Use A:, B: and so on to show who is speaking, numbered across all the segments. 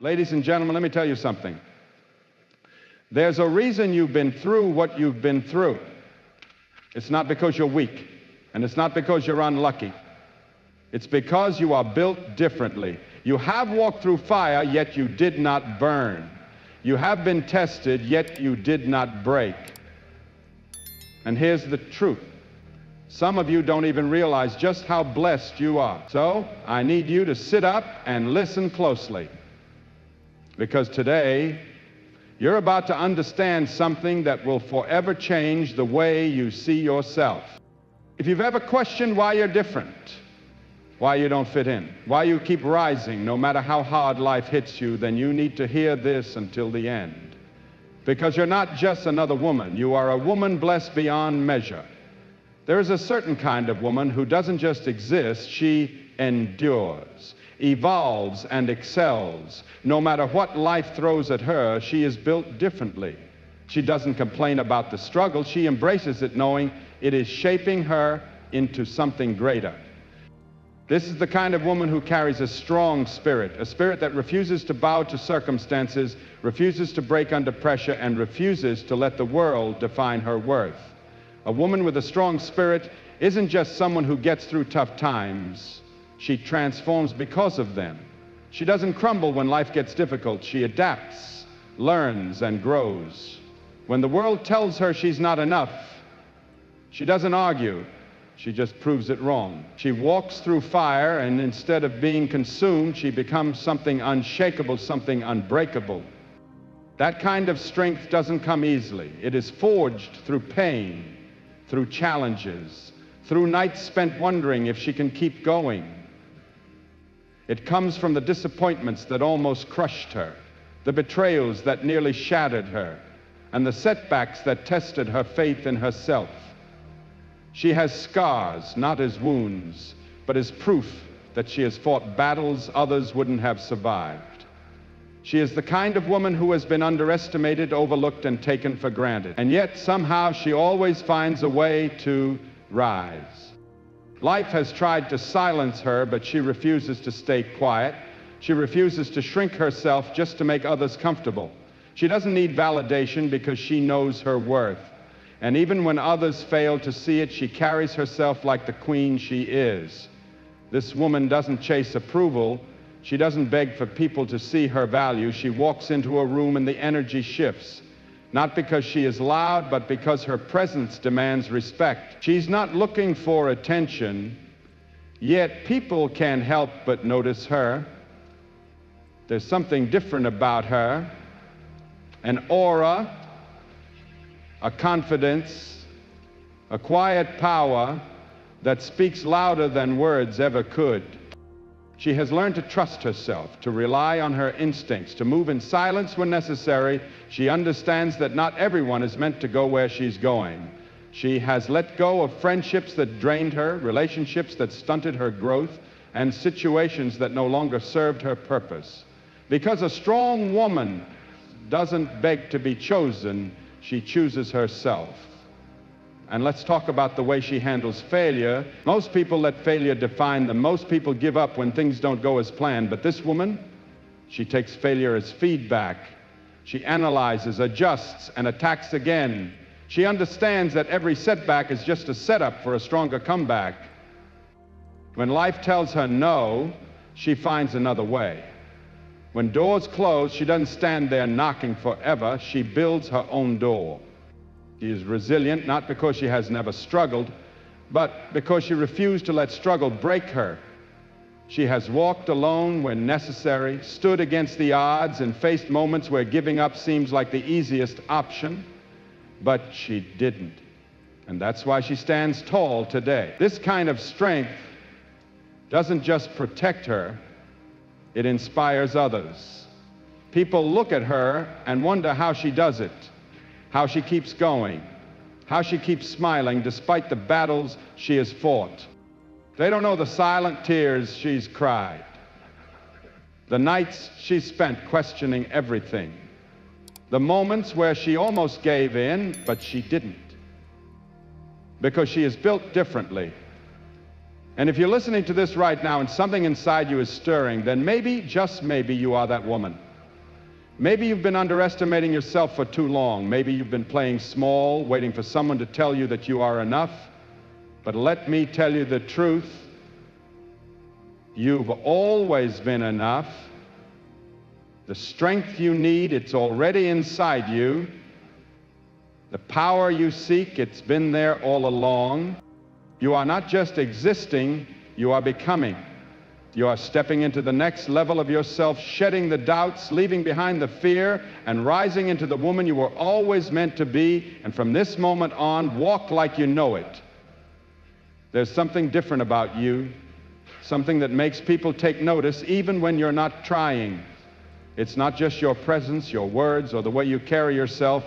A: Ladies and gentlemen, let me tell you something. There's a reason you've been through what you've been through. It's not because you're weak, and it's not because you're unlucky. It's because you are built differently. You have walked through fire, yet you did not burn. You have been tested, yet you did not break. And here's the truth. Some of you don't even realize just how blessed you are. So I need you to sit up and listen closely. Because today, you're about to understand something that will forever change the way you see yourself. If you've ever questioned why you're different, why you don't fit in, why you keep rising no matter how hard life hits you, then you need to hear this until the end. Because you're not just another woman. You are a woman blessed beyond measure. There is a certain kind of woman who doesn't just exist, she endures, evolves, and excels. No matter what life throws at her, she is built differently. She doesn't complain about the struggle. She embraces it knowing it is shaping her into something greater. This is the kind of woman who carries a strong spirit, a spirit that refuses to bow to circumstances, refuses to break under pressure, and refuses to let the world define her worth. A woman with a strong spirit isn't just someone who gets through tough times. She transforms because of them. She doesn't crumble when life gets difficult. She adapts, learns, and grows. When the world tells her she's not enough, she doesn't argue. She just proves it wrong. She walks through fire, and instead of being consumed, she becomes something unshakable, something unbreakable. That kind of strength doesn't come easily. It is forged through pain, through challenges, through nights spent wondering if she can keep going. It comes from the disappointments that almost crushed her, the betrayals that nearly shattered her, and the setbacks that tested her faith in herself. She has scars, not as wounds, but as proof that she has fought battles others wouldn't have survived. She is the kind of woman who has been underestimated, overlooked, and taken for granted. And yet, somehow, she always finds a way to rise. Life has tried to silence her, but she refuses to stay quiet. She refuses to shrink herself just to make others comfortable. She doesn't need validation because she knows her worth. And even when others fail to see it, she carries herself like the queen she is. This woman doesn't chase approval. She doesn't beg for people to see her value. She walks into a room and the energy shifts. Not because she is loud, but because her presence demands respect. She's not looking for attention, yet people can't help but notice her. There's something different about her, an aura, a confidence, a quiet power that speaks louder than words ever could. She has learned to trust herself, to rely on her instincts, to move in silence when necessary. She understands that not everyone is meant to go where she's going. She has let go of friendships that drained her, relationships that stunted her growth, and situations that no longer served her purpose. Because a strong woman doesn't beg to be chosen, she chooses herself. And let's talk about the way she handles failure. Most people let failure define them. Most people give up when things don't go as planned. But this woman, she takes failure as feedback. She analyzes, adjusts, and attacks again. She understands that every setback is just a setup for a stronger comeback. When life tells her no, she finds another way. When doors close, she doesn't stand there knocking forever. She builds her own door. She is resilient, not because she has never struggled, but because she refused to let struggle break her. She has walked alone when necessary, stood against the odds, and faced moments where giving up seems like the easiest option, but she didn't. And that's why she stands tall today. This kind of strength doesn't just protect her, it inspires others. People look at her and wonder how she does it, how she keeps going, how she keeps smiling despite the battles she has fought. They don't know the silent tears she's cried, the nights she spent questioning everything, the moments where she almost gave in, but she didn't, because she is built differently. And if you're listening to this right now and something inside you is stirring, then maybe, just maybe, you are that woman. Maybe you've been underestimating yourself for too long. Maybe you've been playing small, waiting for someone to tell you that you are enough. But let me tell you the truth. You've always been enough. The strength you need, it's already inside you. The power you seek, it's been there all along. You are not just existing, you are becoming. You are stepping into the next level of yourself, shedding the doubts, leaving behind the fear, and rising into the woman you were always meant to be, and from this moment on, walk like you know it. There's something different about you, something that makes people take notice even when you're not trying. It's not just your presence, your words, or the way you carry yourself.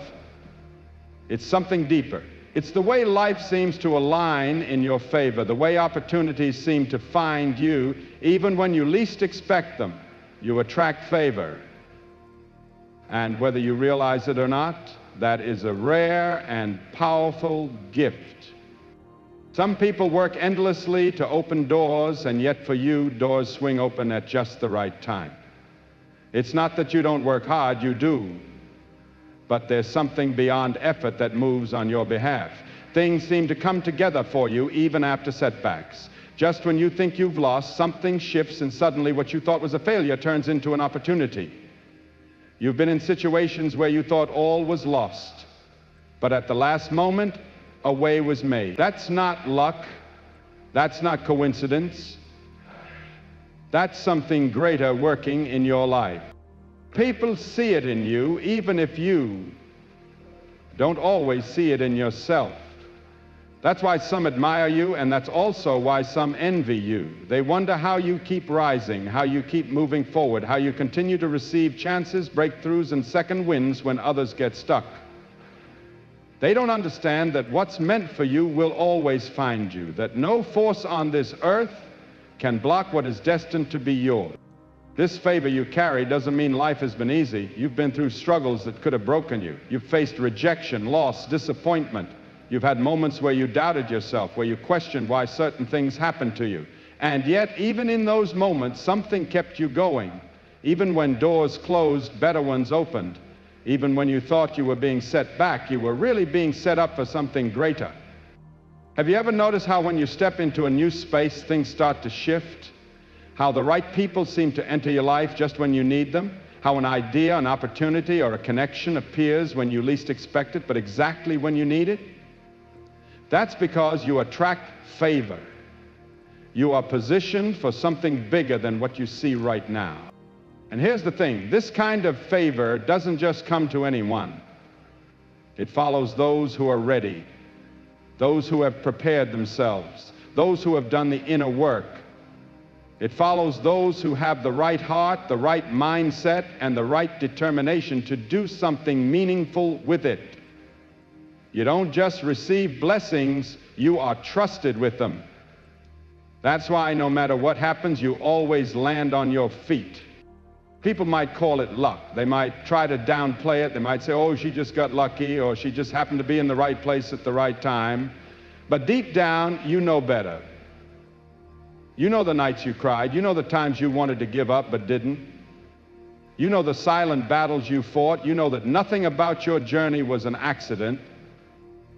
A: It's something deeper. It's the way life seems to align in your favor, the way opportunities seem to find you, even when you least expect them. You attract favor. And whether you realize it or not, that is a rare and powerful gift. Some people work endlessly to open doors, and yet for you, doors swing open at just the right time. It's not that you don't work hard, you do. But there's something beyond effort that moves on your behalf. Things seem to come together for you even after setbacks. Just when you think you've lost, something shifts and suddenly what you thought was a failure turns into an opportunity. You've been in situations where you thought all was lost, but at the last moment, a way was made. That's not luck. That's not coincidence. That's something greater working in your life. People see it in you, even if you don't always see it in yourself. That's why some admire you, and that's also why some envy you. They wonder how you keep rising, how you keep moving forward, how you continue to receive chances, breakthroughs, and second wins when others get stuck. They don't understand that what's meant for you will always find you, that no force on this earth can block what is destined to be yours. This favor you carry doesn't mean life has been easy. You've been through struggles that could have broken you. You've faced rejection, loss, disappointment. You've had moments where you doubted yourself, where you questioned why certain things happened to you. And yet, even in those moments, something kept you going. Even when doors closed, better ones opened. Even when you thought you were being set back, you were really being set up for something greater. Have you ever noticed how when you step into a new space, things start to shift? How the right people seem to enter your life just when you need them? How an idea, an opportunity, or a connection appears when you least expect it, but exactly when you need it? That's because you attract favor. You are positioned for something bigger than what you see right now. And here's the thing, this kind of favor doesn't just come to anyone. It follows those who are ready, those who have prepared themselves, those who have done the inner work. It follows those who have the right heart, the right mindset, and the right determination to do something meaningful with it. You don't just receive blessings, you are trusted with them. That's why no matter what happens, you always land on your feet. People might call it luck. They might try to downplay it. They might say, oh, she just got lucky, or she just happened to be in the right place at the right time. But deep down, you know better. You know the nights you cried. You know the times you wanted to give up but didn't. You know the silent battles you fought. You know that nothing about your journey was an accident.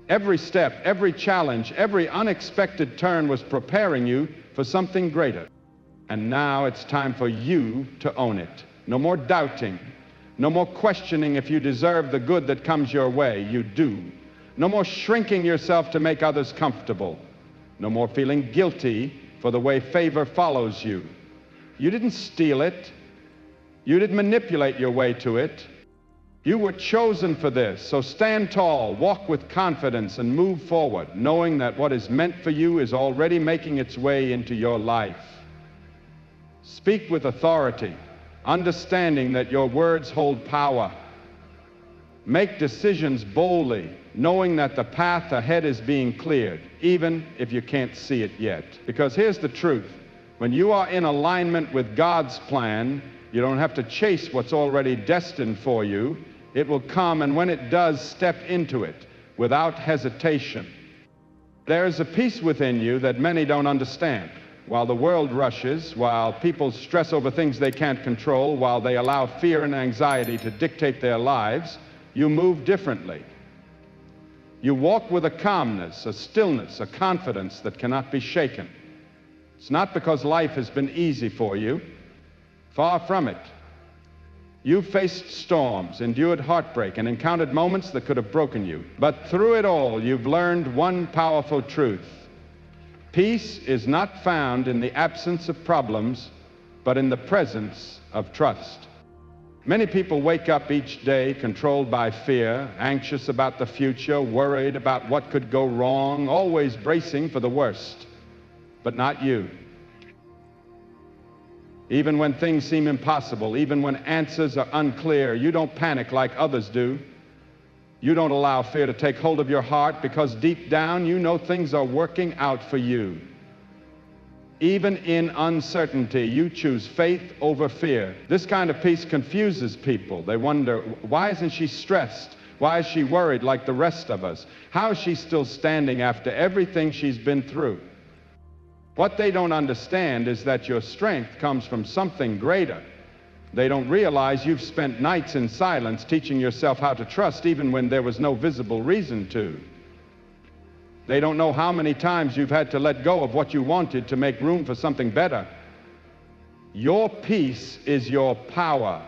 A: Every step, every challenge, every unexpected turn was preparing you for something greater. And now it's time for you to own it. No more doubting. No more questioning if you deserve the good that comes your way. You do. No more shrinking yourself to make others comfortable. No more feeling guilty for the way favor follows you. You didn't steal it. You didn't manipulate your way to it. You were chosen for this, so stand tall, walk with confidence, and move forward, knowing that what is meant for you is already making its way into your life. Speak with authority, understanding that your words hold power. Make decisions boldly, knowing that the path ahead is being cleared, even if you can't see it yet. Because here's the truth. When you are in alignment with God's plan, you don't have to chase what's already destined for you. It will come, and when it does, step into it without hesitation. There is a peace within you that many don't understand. while the world rushes, while people stress over things they can't control, while they allow fear and anxiety to dictate their lives, you move differently. You walk with a calmness, a stillness, a confidence that cannot be shaken. It's not because life has been easy for you. Far from it. You've faced storms, endured heartbreak, and encountered moments that could have broken you. But through it all, you've learned one powerful truth. Peace is not found in the absence of problems, but in the presence of trust. Many people wake up each day controlled by fear, anxious about the future, worried about what could go wrong, always bracing for the worst. But not you. Even when things seem impossible, even when answers are unclear, you don't panic like others do. You don't allow fear to take hold of your heart because deep down you know things are working out for you. Even in uncertainty, you choose faith over fear. This kind of peace confuses people. They wonder, why isn't she stressed? Why is she worried like the rest of us? How is she still standing after everything she's been through? What they don't understand is that your strength comes from something greater. They don't realize you've spent nights in silence teaching yourself how to trust even when there was no visible reason to. They don't know how many times you've had to let go of what you wanted to make room for something better. Your peace is your power.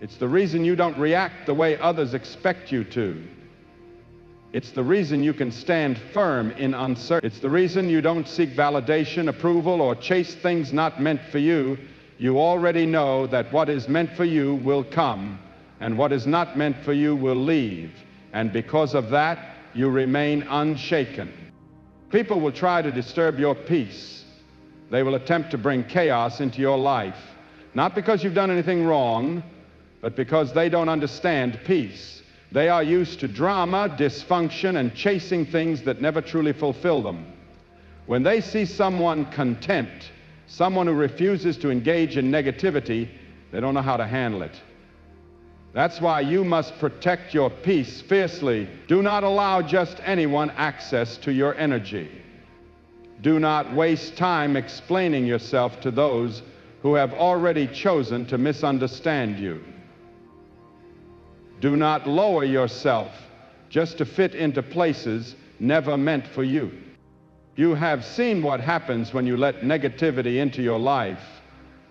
A: It's the reason you don't react the way others expect you to. It's the reason you can stand firm in uncertainty. It's the reason you don't seek validation, approval, or chase things not meant for you. You already know that what is meant for you will come, and what is not meant for you will leave. And because of that, you remain unshaken. People will try to disturb your peace. They will attempt to bring chaos into your life, not because you've done anything wrong, but because they don't understand peace. They are used to drama, dysfunction, and chasing things that never truly fulfill them. When they see someone content, someone who refuses to engage in negativity, they don't know how to handle it. That's why you must protect your peace fiercely. Do not allow just anyone access to your energy. Do not waste time explaining yourself to those who have already chosen to misunderstand you. Do not lower yourself just to fit into places never meant for you. You have seen what happens when you let negativity into your life.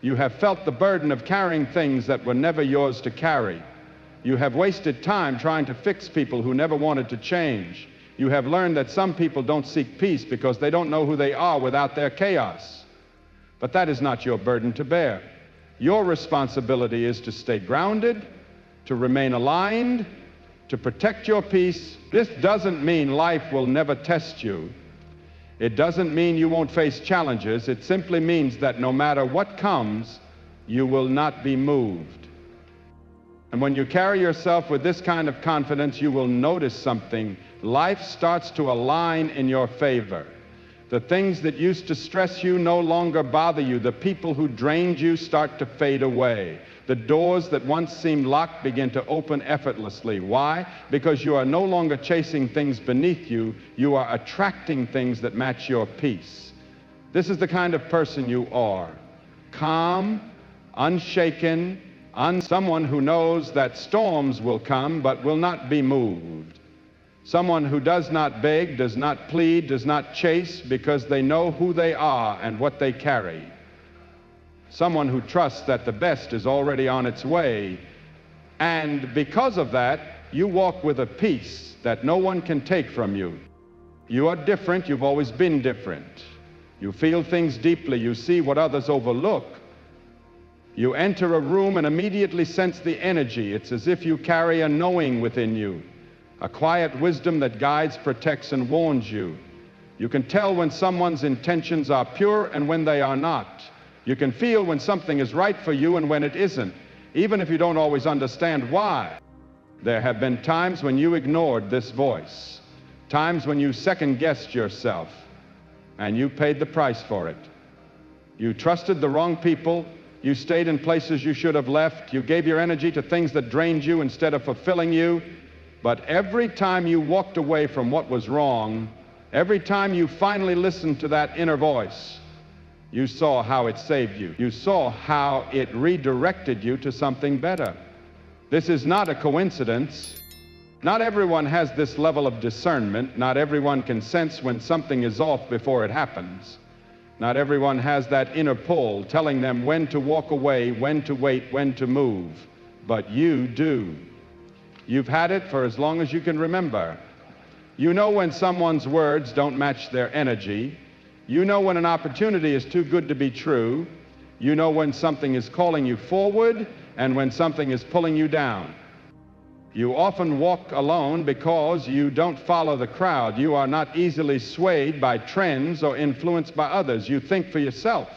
A: You have felt the burden of carrying things that were never yours to carry. You have wasted time trying to fix people who never wanted to change. You have learned that some people don't seek peace because they don't know who they are without their chaos. But that is not your burden to bear. Your responsibility is to stay grounded, to remain aligned, to protect your peace. This doesn't mean life will never test you. It doesn't mean you won't face challenges. It simply means that no matter what comes, you will not be moved. And when you carry yourself with this kind of confidence, you will notice something. Life starts to align in your favor. The things that used to stress you no longer bother you. The people who drained you start to fade away. The doors that once seemed locked begin to open effortlessly. Why? Because you are no longer chasing things beneath you. You are attracting things that match your peace. This is the kind of person you are. Calm, unshaken, someone who knows that storms will come but will not be moved. Someone who does not beg, does not plead, does not chase because they know who they are and what they carry. Someone who trusts that the best is already on its way. And because of that, you walk with a peace that no one can take from you. You are different. You've always been different. You feel things deeply. You see what others overlook. You enter a room and immediately sense the energy. It's as if you carry a knowing within you, a quiet wisdom that guides, protects, and warns you. You can tell when someone's intentions are pure and when they are not. You can feel when something is right for you and when it isn't, even if you don't always understand why. There have been times when you ignored this voice, times when you second-guessed yourself, and you paid the price for it. You trusted the wrong people. You stayed in places you should have left. You gave your energy to things that drained you instead of fulfilling you. But every time you walked away from what was wrong, every time you finally listened to that inner voice, You saw how it saved you. You saw how it redirected you to something better. This is not a coincidence. Not everyone has this level of discernment. Not everyone can sense when something is off before it happens. Not everyone has that inner pull telling them when to walk away, when to wait, when to move. But you do. You've had it for as long as you can remember. You know when someone's words don't match their energy. You know when an opportunity is too good to be true. You know when something is calling you forward and when something is pulling you down. You often walk alone because you don't follow the crowd. You are not easily swayed by trends or influenced by others. You think for yourself.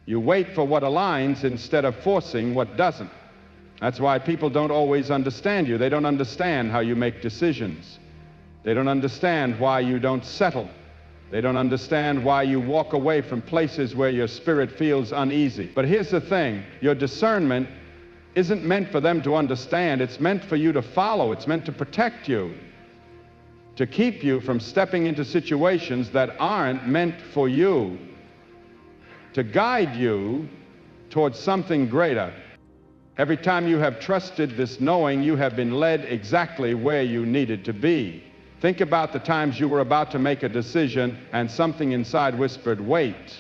A: You wait for what aligns instead of forcing what doesn't. That's why people don't always understand you. They don't understand how you make decisions. They don't understand why you don't settle. They don't understand why you walk away from places where your spirit feels uneasy. But here's the thing, your discernment isn't meant for them to understand. It's meant for you to follow. It's meant to protect you, to keep you from stepping into situations that aren't meant for you, to guide you towards something greater. Every time you have trusted this knowing, you have been led exactly where you needed to be. Think about the times you were about to make a decision and something inside whispered, wait.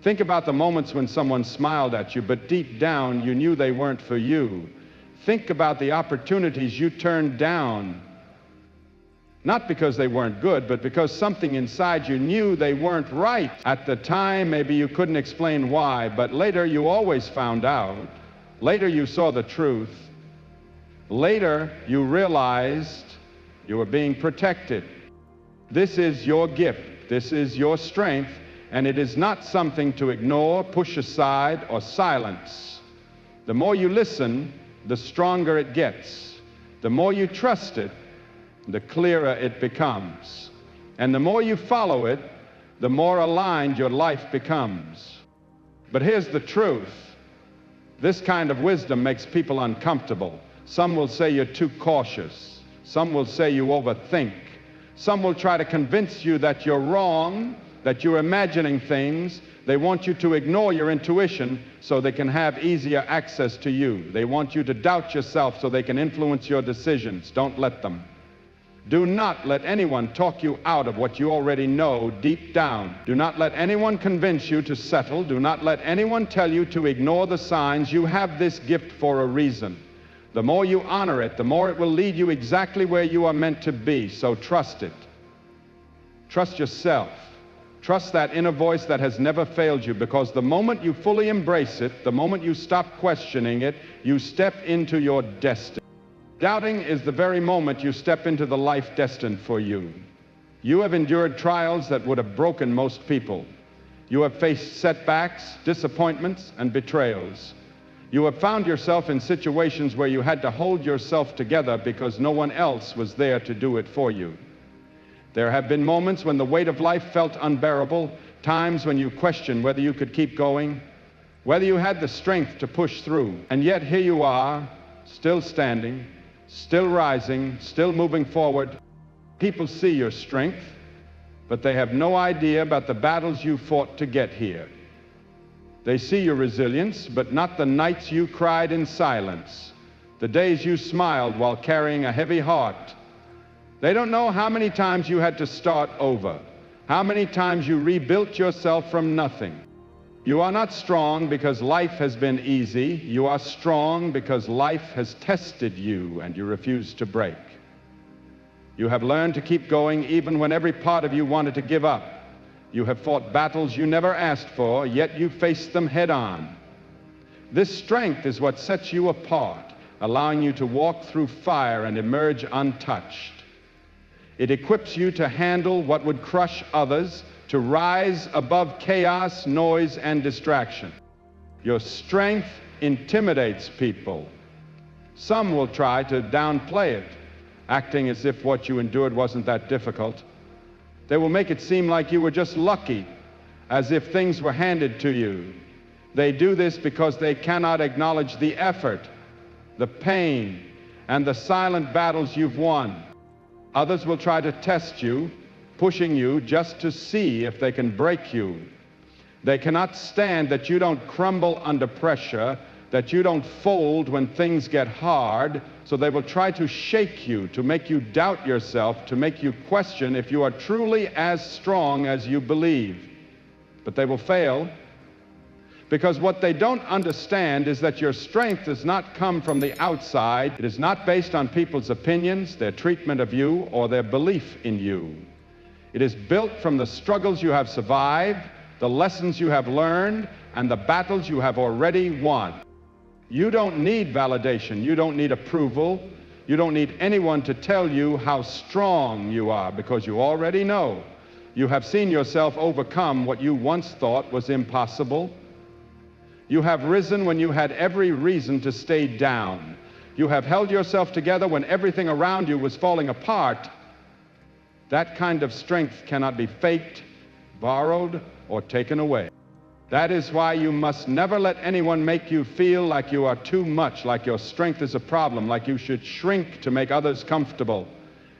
A: Think about the moments when someone smiled at you, but deep down you knew they weren't for you. Think about the opportunities you turned down, not because they weren't good, but because something inside you knew they weren't right. At the time, maybe you couldn't explain why, but later you always found out. Later you saw the truth. Later you realized you were being protected. This is your gift. This is your strength, and it is not something to ignore, push aside, or silence. The more you listen, the stronger it gets. The more you trust it, the clearer it becomes. And the more you follow it, the more aligned your life becomes. But here's the truth. This kind of wisdom makes people uncomfortable. Some will say you're too cautious. Some will say you overthink. Some will try to convince you that you're wrong, that you're imagining things. They want you to ignore your intuition so they can have easier access to you. They want you to doubt yourself so they can influence your decisions. Don't let them. Do not let anyone talk you out of what you already know deep down. Do not let anyone convince you to settle. Do not let anyone tell you to ignore the signs. You have this gift for a reason. The more you honor it, the more it will lead you exactly where you are meant to be. So trust it. Trust yourself. Trust that inner voice that has never failed you, because the moment you fully embrace it, the moment you stop questioning it, you step into your destiny. Doubting is the very moment you step into the life destined for you. You have endured trials that would have broken most people. You have faced setbacks, disappointments, and betrayals. You have found yourself in situations where you had to hold yourself together because no one else was there to do it for you. There have been moments when the weight of life felt unbearable, times when you questioned whether you could keep going, whether you had the strength to push through. And yet here you are, still standing, still rising, still moving forward. People see your strength, but they have no idea about the battles you fought to get here. They see your resilience, but not the nights you cried in silence, the days you smiled while carrying a heavy heart. They don't know how many times you had to start over, how many times you rebuilt yourself from nothing. You are not strong because life has been easy. You are strong because life has tested you and you refuse to break. You have learned to keep going even when every part of you wanted to give up. You have fought battles you never asked for, yet you faced them head on. This strength is what sets you apart, allowing you to walk through fire and emerge untouched. It equips you to handle what would crush others, to rise above chaos, noise, and distraction. Your strength intimidates people. Some will try to downplay it, acting as if what you endured wasn't that difficult. They will make it seem like you were just lucky, as if things were handed to you. They do this because they cannot acknowledge the effort, the pain, and the silent battles you've won. Others will try to test you, pushing you just to see if they can break you. They cannot stand that you don't crumble under pressure, that you don't fold when things get hard, so they will try to shake you, to make you doubt yourself, to make you question if you are truly as strong as you believe. But they will fail, because what they don't understand is that your strength does not come from the outside. It is not based on people's opinions, their treatment of you, or their belief in you. It is built from the struggles you have survived, the lessons you have learned, and the battles you have already won. You don't need validation. You don't need approval. You don't need anyone to tell you how strong you are, because you already know. You have seen yourself overcome what you once thought was impossible. You have risen when you had every reason to stay down. You have held yourself together when everything around you was falling apart. That kind of strength cannot be faked, borrowed, or taken away. That is why you must never let anyone make you feel like you are too much, like your strength is a problem, like you should shrink to make others comfortable.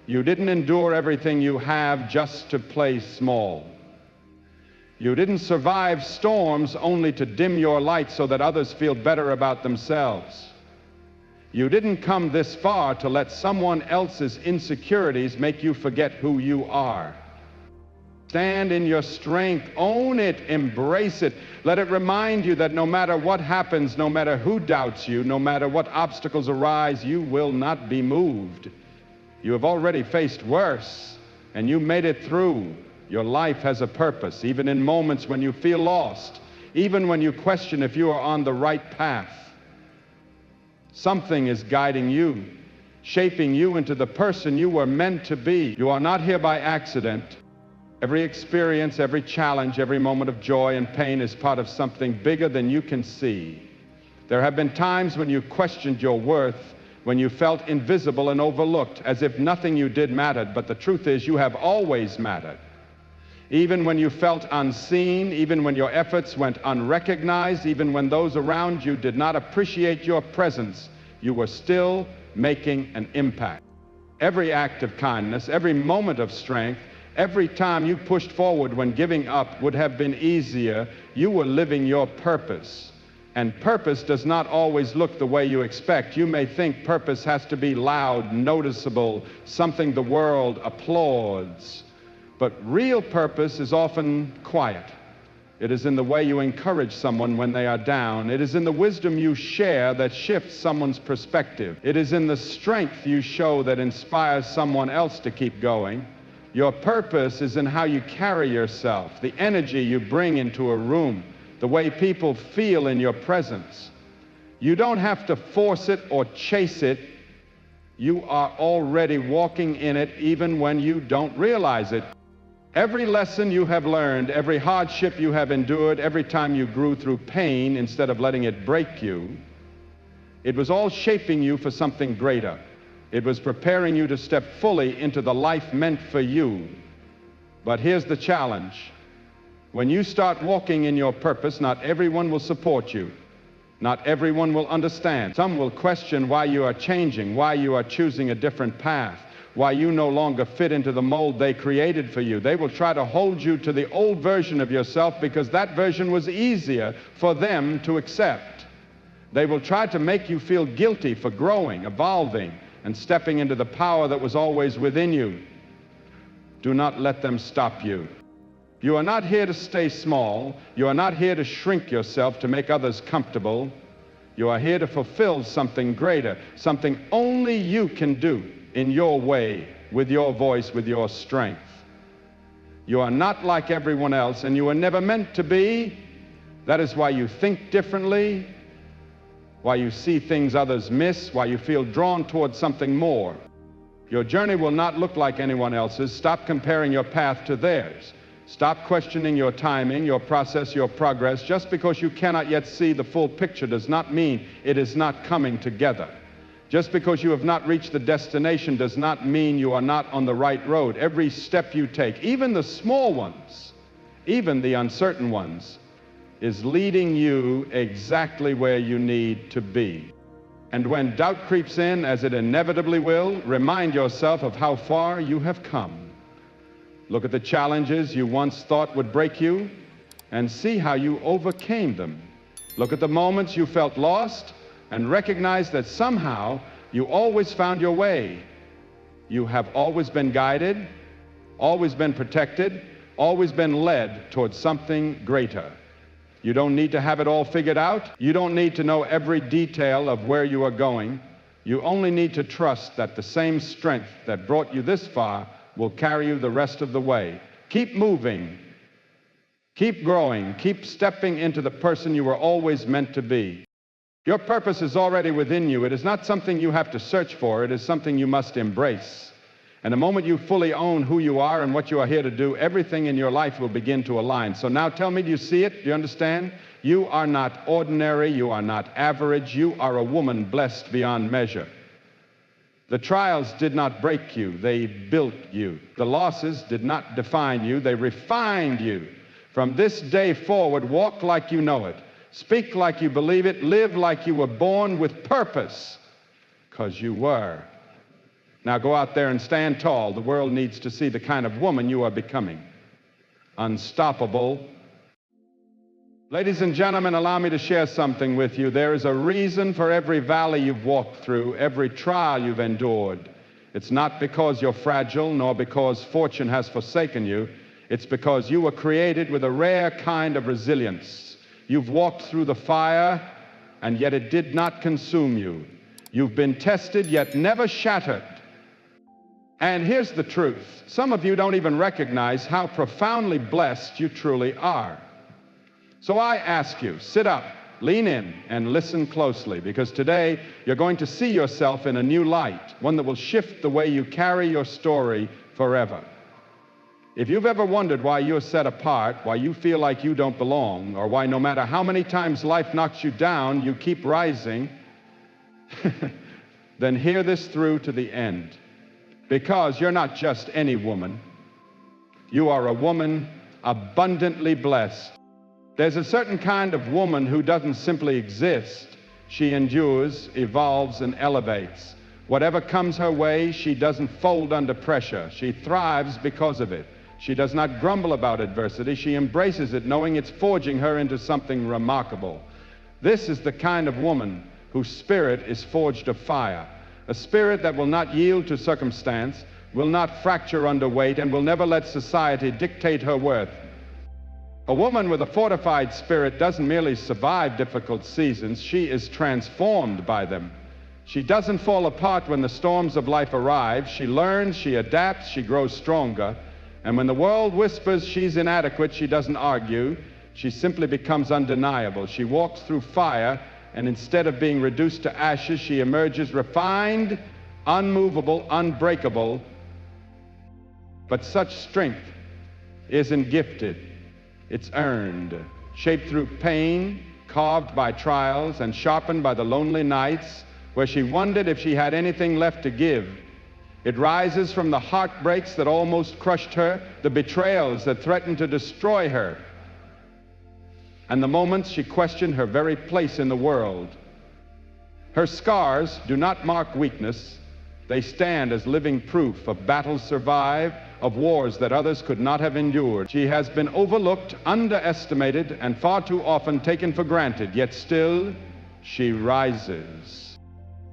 A: You didn't endure everything you have just to play small. You didn't survive storms only to dim your light so that others feel better about themselves. You didn't come this far to let someone else's insecurities make you forget who you are. Stand in your strength, own it, embrace it. Let it remind you that no matter what happens, no matter who doubts you, no matter what obstacles arise, you will not be moved. You have already faced worse, and you made it through. Your life has a purpose, even in moments when you feel lost, even when you question if you are on the right path. Something is guiding you, shaping you into the person you were meant to be. You are not here by accident. Every experience, every challenge, every moment of joy and pain is part of something bigger than you can see. There have been times when you questioned your worth, when you felt invisible and overlooked, as if nothing you did mattered, but the truth is you have always mattered. Even when you felt unseen, even when your efforts went unrecognized, even when those around you did not appreciate your presence, you were still making an impact. Every act of kindness, every moment of strength, every time you pushed forward when giving up would have been easier, you were living your purpose. And purpose does not always look the way you expect. You may think purpose has to be loud, noticeable, something the world applauds. But real purpose is often quiet. It is in the way you encourage someone when they are down. It is in the wisdom you share that shifts someone's perspective. It is in the strength you show that inspires someone else to keep going. Your purpose is in how you carry yourself, the energy you bring into a room, the way people feel in your presence. You don't have to force it or chase it. You are already walking in it even when you don't realize it. Every lesson you have learned, every hardship you have endured, every time you grew through pain instead of letting it break you, it was all shaping you for something greater. It was preparing you to step fully into the life meant for you. But here's the challenge. When you start walking in your purpose, not everyone will support you. Not everyone will understand. Some will question why you are changing, why you are choosing a different path, why you no longer fit into the mold they created for you. They will try to hold you to the old version of yourself because that version was easier for them to accept. They will try to make you feel guilty for growing, evolving, and stepping into the power that was always within you. Do not let them stop you. You are not here to stay small. You are not here to shrink yourself to make others comfortable. You are here to fulfill something greater, something only you can do in your way, with your voice, with your strength. You are not like everyone else, and you were never meant to be. That is why you think differently, why you see things others miss, why you feel drawn towards something more. Your journey will not look like anyone else's. Stop comparing your path to theirs. Stop questioning your timing, your process, your progress. Just because you cannot yet see the full picture does not mean it is not coming together. Just because you have not reached the destination does not mean you are not on the right road. Every step you take, even the small ones, even the uncertain ones, is leading you exactly where you need to be. And when doubt creeps in, as it inevitably will, remind yourself of how far you have come. Look at the challenges you once thought would break you. and see how you overcame them. Look at the moments you felt lost and recognize that somehow you always found your way. You have always been guided, always been protected, always been led towards something greater. You don't need to have it all figured out. You don't need to know every detail of where you are going. You only need to trust that the same strength that brought you this far will carry you the rest of the way. Keep moving. Keep growing. Keep stepping into the person you were always meant to be. Your purpose is already within you. It is not something you have to search for. It is something you must embrace. And the moment you fully own who you are and what you are here to do, everything in your life will begin to align. So now tell me, do you see it? Do you understand? You are not ordinary. You are not average. You are a woman blessed beyond measure. The trials did not break you. They built you. The losses did not define you. They refined you. From this day forward, walk like you know it. Speak like you believe it. Live like you were born with purpose, because you were. Now go out there and stand tall. The world needs to see the kind of woman you are becoming. Unstoppable. Ladies and gentlemen, allow me to share something with you. There is a reason for every valley you've walked through, every trial you've endured. It's not because you're fragile, nor because fortune has forsaken you. It's because you were created with a rare kind of resilience. You've walked through the fire, and yet it did not consume you. You've been tested, yet never shattered. And here's the truth. Some of you don't even recognize how profoundly blessed you truly are. So I ask you, sit up, lean in, and listen closely, because today you're going to see yourself in a new light, one that will shift the way you carry your story forever. If you've ever wondered why you're set apart, why you feel like you don't belong, or why no matter how many times life knocks you down, you keep rising, then hear this through to the end. Because you're not just any woman. You are a woman abundantly blessed. There's a certain kind of woman who doesn't simply exist. She endures, evolves, and elevates. Whatever comes her way, she doesn't fold under pressure. She thrives because of it. She does not grumble about adversity. She embraces it, knowing it's forging her into something remarkable. This is the kind of woman whose spirit is forged of fire. A spirit that will not yield to circumstance, will not fracture under weight, and will never let society dictate her worth. A woman with a fortified spirit doesn't merely survive difficult seasons, she is transformed by them. She doesn't fall apart when the storms of life arrive. She learns, she adapts, she grows stronger. And when the world whispers she's inadequate, she doesn't argue. She simply becomes undeniable. She walks through fire, and instead of being reduced to ashes, she emerges refined, unmovable, unbreakable. But such strength isn't gifted. It's earned, shaped through pain, carved by trials, and sharpened by the lonely nights where she wondered if she had anything left to give. It rises from the heartbreaks that almost crushed her, the betrayals that threatened to destroy her, and the moments she questioned her very place in the world. Her scars do not mark weakness. They stand as living proof of battles survived, of wars that others could not have endured. She has been overlooked, underestimated, and far too often taken for granted, yet still she rises.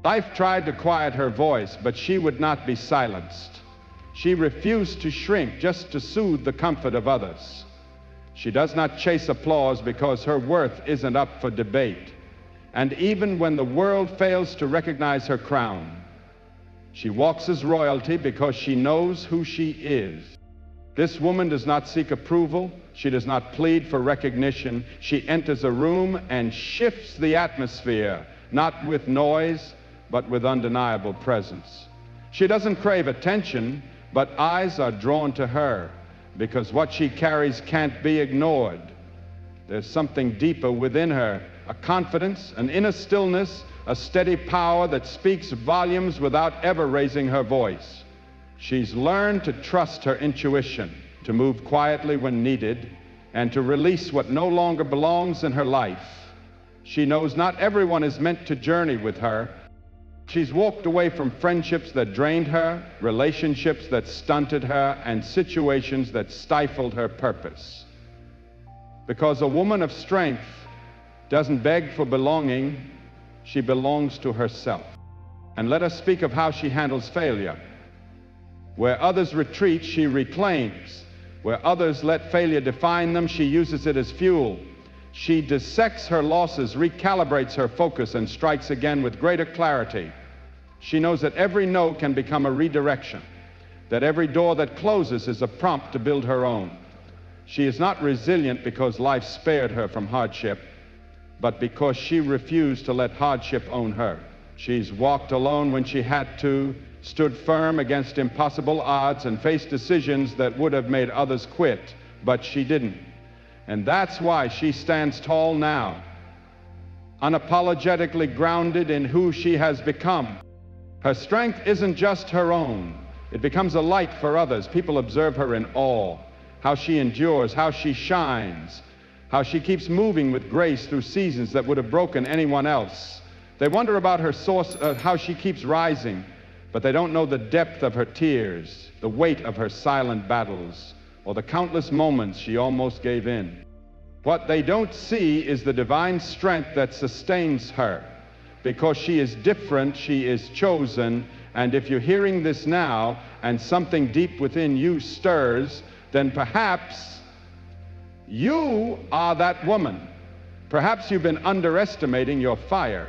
A: Life tried to quiet her voice, but she would not be silenced. She refused to shrink just to soothe the comfort of others. She does not chase applause because her worth isn't up for debate. And even when the world fails to recognize her crown, she walks as royalty because she knows who she is. This woman does not seek approval. She does not plead for recognition. She enters a room and shifts the atmosphere, not with noise, but with undeniable presence. She doesn't crave attention, but eyes are drawn to her, because what she carries can't be ignored. There's something deeper within her, a confidence, an inner stillness, a steady power that speaks volumes without ever raising her voice. She's learned to trust her intuition, to move quietly when needed, and to release what no longer belongs in her life. She knows not everyone is meant to journey with her. She's walked away from friendships that drained her, relationships that stunted her, and situations that stifled her purpose. Because a woman of strength doesn't beg for belonging, she belongs to herself. And let us speak of how she handles failure. Where others retreat, she reclaims. Where others let failure define them, she uses it as fuel. She dissects her losses, recalibrates her focus, and strikes again with greater clarity. She knows that every no can become a redirection, that every door that closes is a prompt to build her own. She is not resilient because life spared her from hardship, but because she refused to let hardship own her. She's walked alone when she had to, stood firm against impossible odds, and faced decisions that would have made others quit, but she didn't. And that's why she stands tall now, unapologetically grounded in who she has become. Her strength isn't just her own. It becomes a light for others. People observe her in awe, how she endures, how she shines, how she keeps moving with grace through seasons that would have broken anyone else. They wonder about her source, how she keeps rising, but they don't know the depth of her tears, the weight of her silent battles, or the countless moments she almost gave in. What they don't see is the divine strength that sustains her. Because she is different, she is chosen, and if you're hearing this now and something deep within you stirs, then perhaps you are that woman. Perhaps you've been underestimating your fire.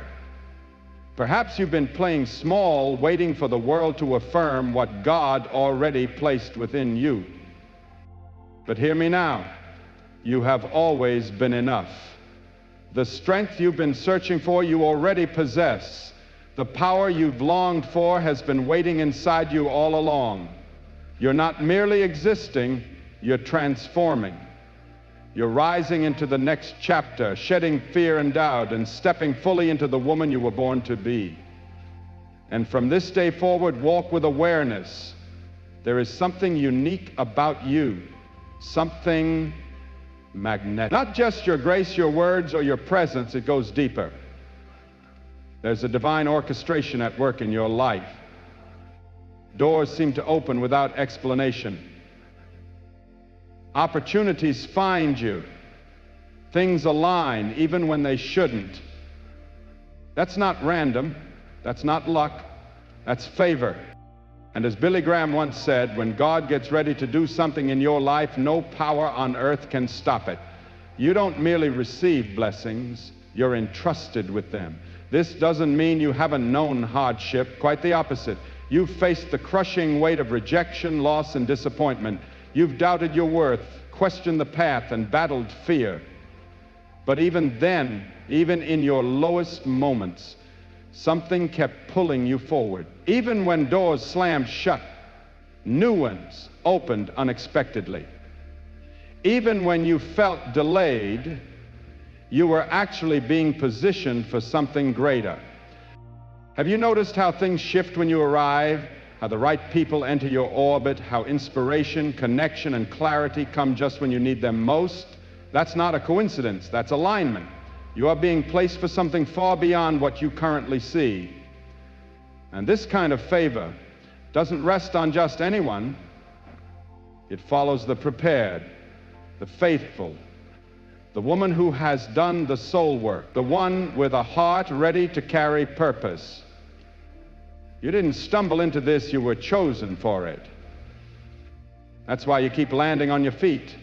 A: Perhaps you've been playing small, waiting for the world to affirm what God already placed within you. But hear me now. You have always been enough. The strength you've been searching for, you already possess. The power you've longed for has been waiting inside you all along. You're not merely existing, you're transforming. You're rising into the next chapter, shedding fear and doubt, and stepping fully into the woman you were born to be. And from this day forward, walk with awareness. There is something unique about you, something magnetic. Not just your grace, your words, or your presence, it goes deeper. There's a divine orchestration at work in your life. Doors seem to open without explanation. Opportunities find you. Things align even when they shouldn't. That's not random. That's not luck. That's favor. And as Billy Graham once said, when God gets ready to do something in your life, no power on earth can stop it. You don't merely receive blessings, you're entrusted with them. This doesn't mean you haven't known hardship, quite the opposite. You've faced the crushing weight of rejection, loss, and disappointment. You've doubted your worth, questioned the path, and battled fear. But even then, even in your lowest moments, something kept pulling you forward. Even when doors slammed shut, new ones opened unexpectedly. Even when you felt delayed, you were actually being positioned for something greater. Have you noticed how things shift when you arrive? How the right people enter your orbit, how inspiration, connection, and clarity come just when you need them most? That's not a coincidence, that's alignment. You are being placed for something far beyond what you currently see. And this kind of favor doesn't rest on just anyone. It follows the prepared, the faithful, the woman who has done the soul work, the one with a heart ready to carry purpose. You didn't stumble into this, you were chosen for it. That's why you keep landing on your feet.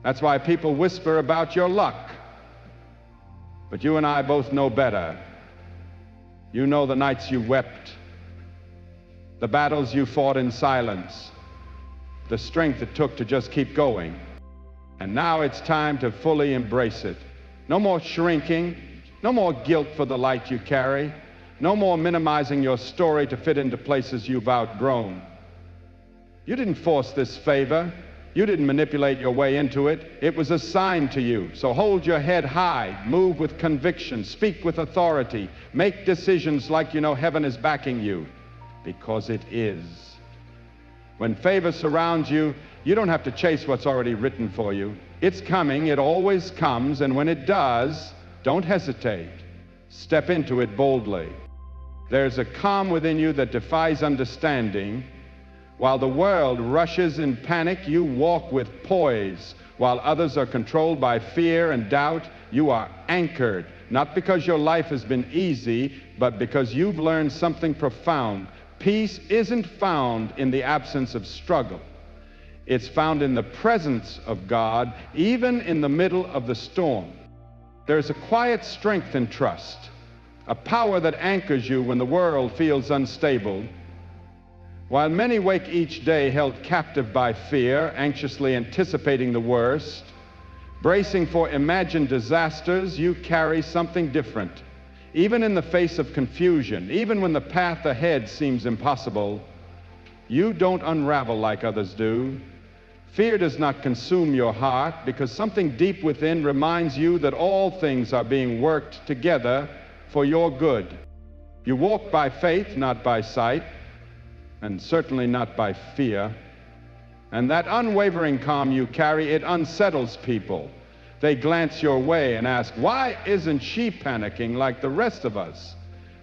A: That's why people whisper about your luck. But you and I both know better. You know the nights you wept, the battles you fought in silence, the strength it took to just keep going. And now it's time to fully embrace it. No more shrinking, no more guilt for the light you carry, no more minimizing your story to fit into places you've outgrown. You didn't force this favor. You didn't manipulate your way into it. It was assigned to you. So hold your head high, move with conviction, speak with authority, make decisions like you know heaven is backing you, because it is. When favor surrounds you, you don't have to chase what's already written for you. It's coming, it always comes, and when it does, don't hesitate. Step into it boldly. There's a calm within you that defies understanding While the world rushes in panic, you walk with poise. While others are controlled by fear and doubt, you are anchored, not because your life has been easy, but because you've learned something profound. Peace isn't found in the absence of struggle. It's found in the presence of God, even in the middle of the storm. There's a quiet strength in trust, a power that anchors you when the world feels unstable. While many wake each day held captive by fear, anxiously anticipating the worst, bracing for imagined disasters, you carry something different. Even in the face of confusion, even when the path ahead seems impossible, you don't unravel like others do. Fear does not consume your heart because something deep within reminds you that all things are being worked together for your good. You walk by faith, not by sight, and certainly not by fear. And that unwavering calm you carry, it unsettles people. They glance your way and ask, why isn't she panicking like the rest of us?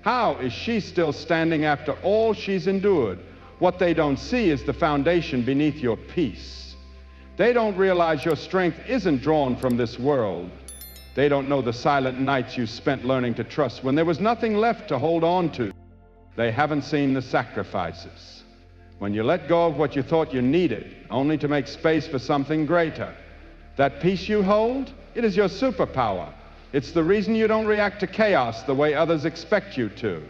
A: How is she still standing after all she's endured? What they don't see is the foundation beneath your peace. They don't realize your strength isn't drawn from this world. They don't know the silent nights you spent learning to trust when there was nothing left to hold on to. They haven't seen the sacrifices. When you let go of what you thought you needed, only to make space for something greater. That peace you hold, it is your superpower. It's the reason you don't react to chaos the way others expect you to.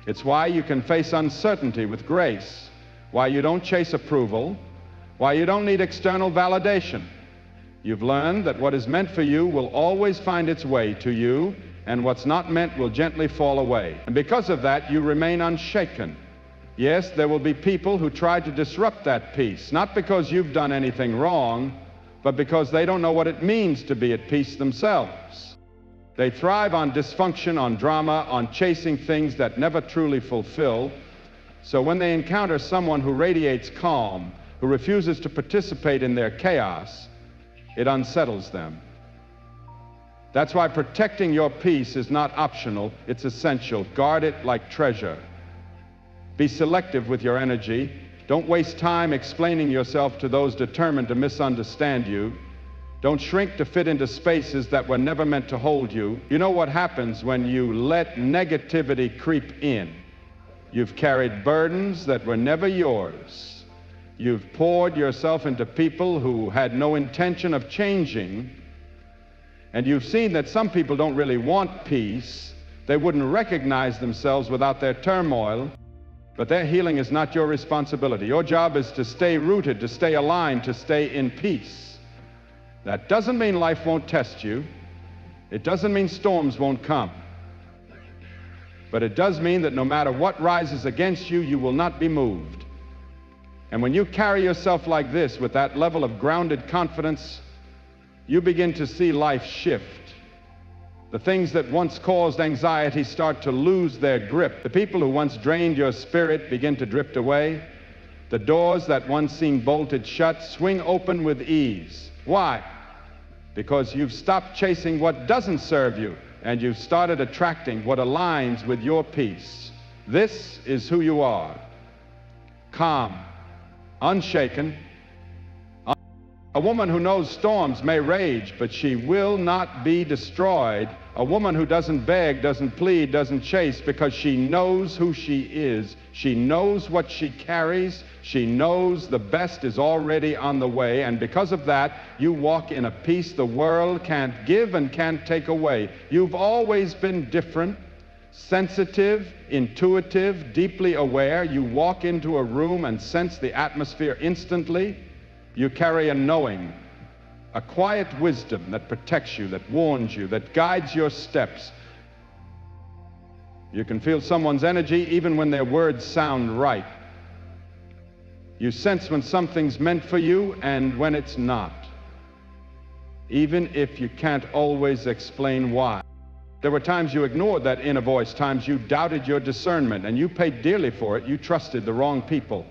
A: It's why you can face uncertainty with grace, why you don't chase approval, why you don't need external validation. You've learned that what is meant for you will always find its way to you, and what's not meant will gently fall away. And because of that, you remain unshaken. Yes, there will be people who try to disrupt that peace, not because you've done anything wrong, but because they don't know what it means to be at peace themselves. They thrive on dysfunction, on drama, on chasing things that never truly fulfill. So when they encounter someone who radiates calm, who refuses to participate in their chaos, it unsettles them. That's why protecting your peace is not optional, it's essential. Guard it like treasure. Be selective with your energy. Don't waste time explaining yourself to those determined to misunderstand you. Don't shrink to fit into spaces that were never meant to hold you. You know what happens when you let negativity creep in. You've carried burdens that were never yours. You've poured yourself into people who had no intention of changing. And you've seen that some people don't really want peace. They wouldn't recognize themselves without their turmoil. But their healing is not your responsibility. Your job is to stay rooted, to stay aligned, to stay in peace. That doesn't mean life won't test you. It doesn't mean storms won't come. But it does mean that no matter what rises against you, you will not be moved. And when you carry yourself like this, with that level of grounded confidence, you begin to see life shift. The things that once caused anxiety start to lose their grip. The people who once drained your spirit begin to drift away. The doors that once seemed bolted shut swing open with ease. Why? Because you've stopped chasing what doesn't serve you, and you've started attracting what aligns with your peace. This is who you are. Calm, unshaken. A woman who knows storms may rage, but she will not be destroyed. A woman who doesn't beg, doesn't plead, doesn't chase, because she knows who she is. She knows what she carries. She knows the best is already on the way. And because of that, you walk in a peace the world can't give and can't take away. You've always been different, sensitive, intuitive, deeply aware. You walk into a room and sense the atmosphere instantly. You carry a knowing, a quiet wisdom that protects you, that warns you, that guides your steps. You can feel someone's energy even when their words sound right. You sense when something's meant for you and when it's not, even if you can't always explain why. There were times you ignored that inner voice, times you doubted your discernment, and you paid dearly for it. You trusted the wrong people.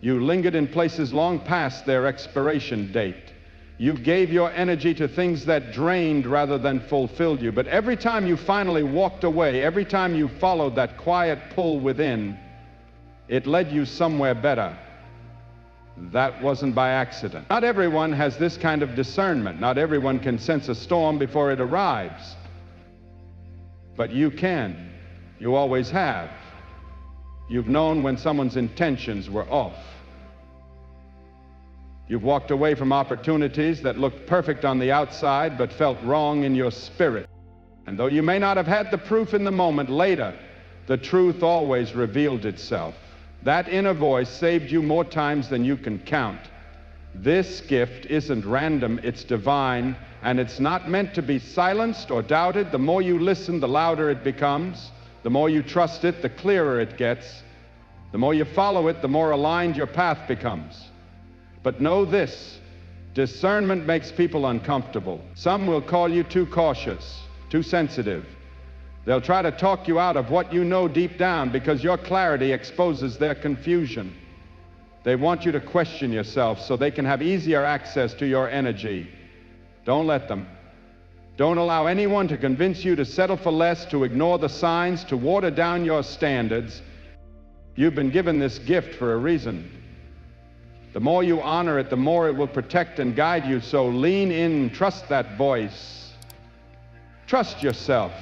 A: You lingered in places long past their expiration date. You gave your energy to things that drained rather than fulfilled you. But every time you finally walked away, every time you followed that quiet pull within, it led you somewhere better. That wasn't by accident. Not everyone has this kind of discernment. Not everyone can sense a storm before it arrives. But you can. You always have. You've known when someone's intentions were off. You've walked away from opportunities that looked perfect on the outside but felt wrong in your spirit. And though you may not have had the proof in the moment, later, the truth always revealed itself. That inner voice saved you more times than you can count. This gift isn't random, it's divine, and it's not meant to be silenced or doubted. The more you listen, the louder it becomes. The more you trust it, the clearer it gets. The more you follow it, the more aligned your path becomes. But know this, discernment makes people uncomfortable. Some will call you too cautious, too sensitive. They'll try to talk you out of what you know deep down because your clarity exposes their confusion. They want you to question yourself so they can have easier access to your energy. Don't let them. Don't allow anyone to convince you to settle for less, to ignore the signs, to water down your standards. You've been given this gift for a reason. The more you honor it, the more it will protect and guide you. So lean in, trust that voice. Trust yourself.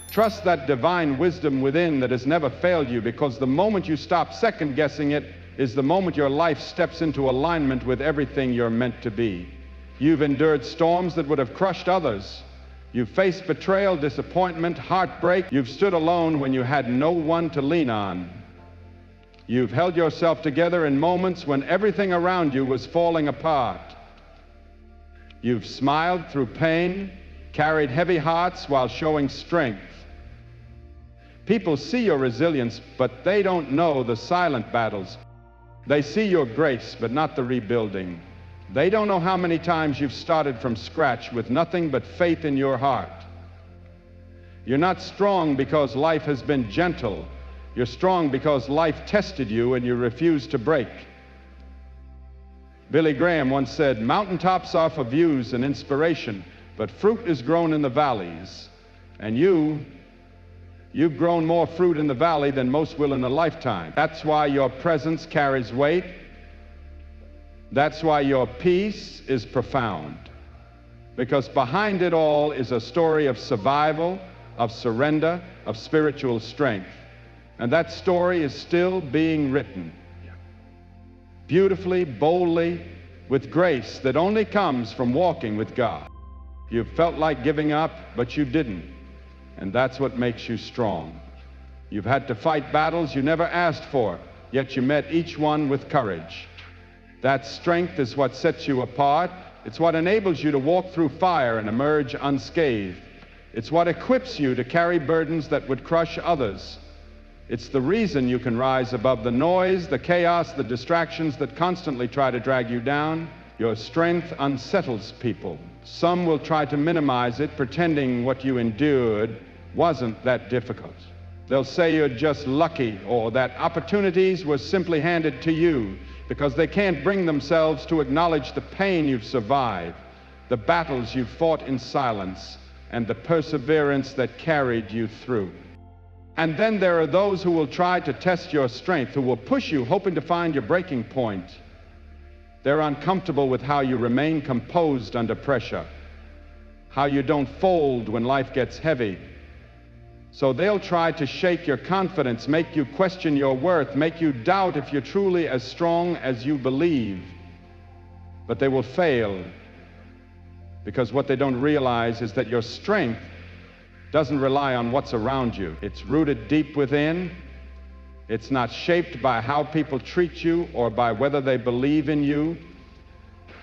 A: Trust that divine wisdom within that has never failed you, because the moment you stop second-guessing it is the moment your life steps into alignment with everything you're meant to be. You've endured storms that would have crushed others. You've faced betrayal, disappointment, heartbreak. You've stood alone when you had no one to lean on. You've held yourself together in moments when everything around you was falling apart. You've smiled through pain, carried heavy hearts while showing strength. People see your resilience, but they don't know the silent battles. They see your grace, but not the rebuilding. They don't know how many times you've started from scratch with nothing but faith in your heart. You're not strong because life has been gentle. You're strong because life tested you and you refused to break. Billy Graham once said, "Mountaintops are for views and inspiration, but fruit is grown in the valleys." And you've grown more fruit in the valley than most will in a lifetime. That's why your presence carries weight. That's why your peace is profound. Because behind it all is a story of survival, of surrender, of spiritual strength. And that story is still being written. Beautifully, boldly, with grace that only comes from walking with God. You've felt like giving up, but you didn't. And that's what makes you strong. You've had to fight battles you never asked for, yet you met each one with courage. That strength is what sets you apart. It's what enables you to walk through fire and emerge unscathed. It's what equips you to carry burdens that would crush others. It's the reason you can rise above the noise, the chaos, the distractions that constantly try to drag you down. Your strength unsettles people. Some will try to minimize it, pretending what you endured wasn't that difficult. They'll say you're just lucky, or that opportunities were simply handed to you, because they can't bring themselves to acknowledge the pain you've survived, the battles you've fought in silence, and the perseverance that carried you through. And then there are those who will try to test your strength, who will push you, hoping to find your breaking point. They're uncomfortable with how you remain composed under pressure, how you don't fold when life gets heavy. So they'll try to shake your confidence, make you question your worth, make you doubt if you're truly as strong as you believe. But they will fail, because what they don't realize is that your strength doesn't rely on what's around you. It's rooted deep within. It's not shaped by how people treat you or by whether they believe in you.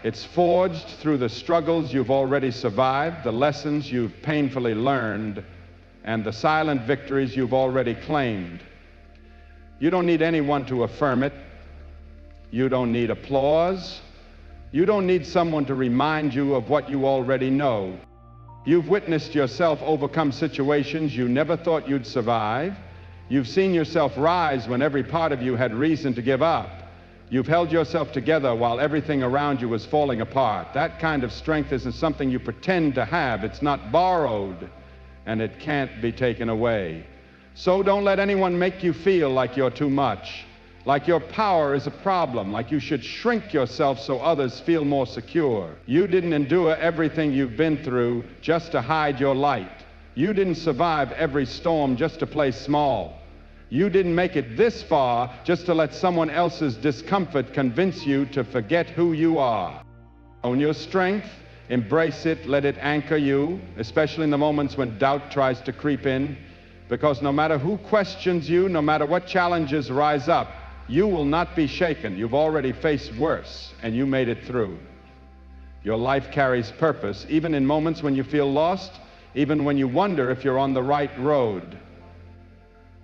A: It's forged through the struggles you've already survived, the lessons you've painfully learned, and the silent victories you've already claimed. You don't need anyone to affirm it. You don't need applause. You don't need someone to remind you of what you already know. You've witnessed yourself overcome situations you never thought you'd survive. You've seen yourself rise when every part of you had reason to give up. You've held yourself together while everything around you was falling apart. That kind of strength isn't something you pretend to have. It's not borrowed, and it can't be taken away. So don't let anyone make you feel like you're too much. like your power is a problem, like you should shrink yourself so others feel more secure. You didn't endure everything you've been through just to hide your light. You didn't survive every storm just to play small. You didn't make it this far just to let someone else's discomfort convince you to forget who you are. Own your strength, embrace it, let it anchor you, especially in the moments when doubt tries to creep in, because no matter who questions you, no matter what challenges rise up, you will not be shaken. You've already faced worse, and you made it through. Your life carries purpose, even in moments when you feel lost, even when you wonder if you're on the right road.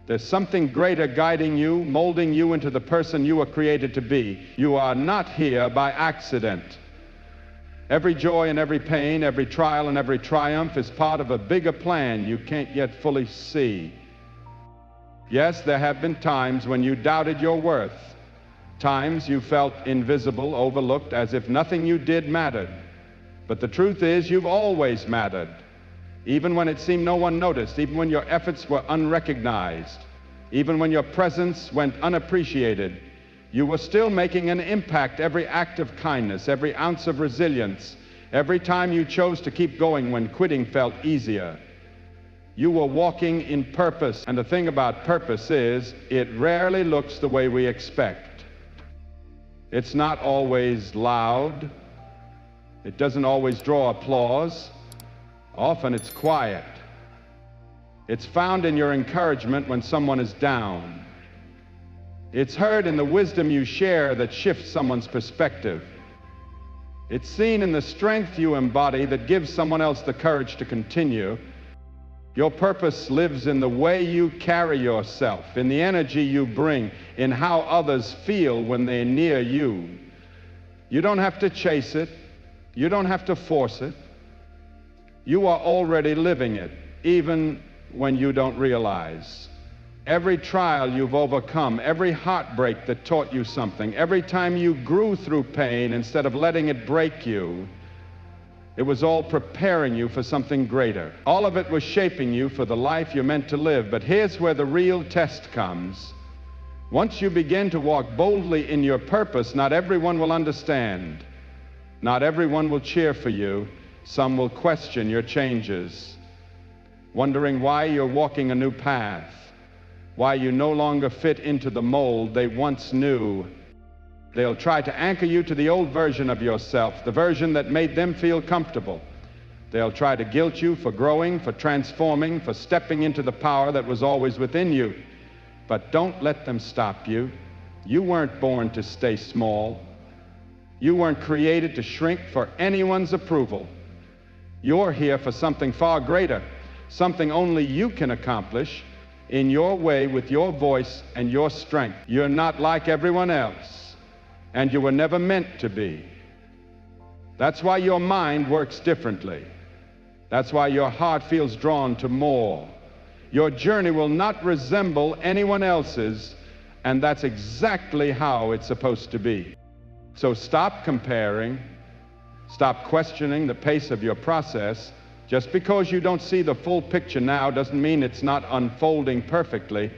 A: There's something greater guiding you, molding you into the person you were created to be. You are not here by accident. Every joy and every pain, every trial and every triumph is part of a bigger plan you can't yet fully see. Yes, there have been times when you doubted your worth, times you felt invisible, overlooked, as if nothing you did mattered. But the truth is, you've always mattered. Even when it seemed no one noticed, even when your efforts were unrecognized, even when your presence went unappreciated, you were still making an impact. Every act of kindness, every ounce of resilience, every time you chose to keep going when quitting felt easier. You were walking in purpose. And the thing about purpose is, it rarely looks the way we expect. It's not always loud. It doesn't always draw applause. Often it's quiet. It's found in your encouragement when someone is down. It's heard in the wisdom you share that shifts someone's perspective. It's seen in the strength you embody that gives someone else the courage to continue. Your purpose lives in the way you carry yourself, in the energy you bring, in how others feel when they're near you. You don't have to chase it. You don't have to force it. You are already living it, even when you don't realize. Every trial you've overcome, every heartbreak that taught you something, every time you grew through pain instead of letting it break you, it was all preparing you for something greater. All of it was shaping you for the life you're meant to live. But here's where the real test comes. Once you begin to walk boldly in your purpose, not everyone will understand. Not everyone will cheer for you. Some will question your changes, wondering why you're walking a new path, why you no longer fit into the mold they once knew. They'll try to anchor you to the old version of yourself, the version that made them feel comfortable. They'll try to guilt you for growing, for transforming, for stepping into the power that was always within you. But don't let them stop you. You weren't born to stay small. You weren't created to shrink for anyone's approval. You're here for something far greater, something only you can accomplish in your way with your voice and your strength. You're not like everyone else, and you were never meant to be. That's why your mind works differently. That's why your heart feels drawn to more. Your journey will not resemble anyone else's, and that's exactly how it's supposed to be. So stop comparing. Stop questioning the pace of your process. Just because you don't see the full picture now doesn't mean it's not unfolding perfectly.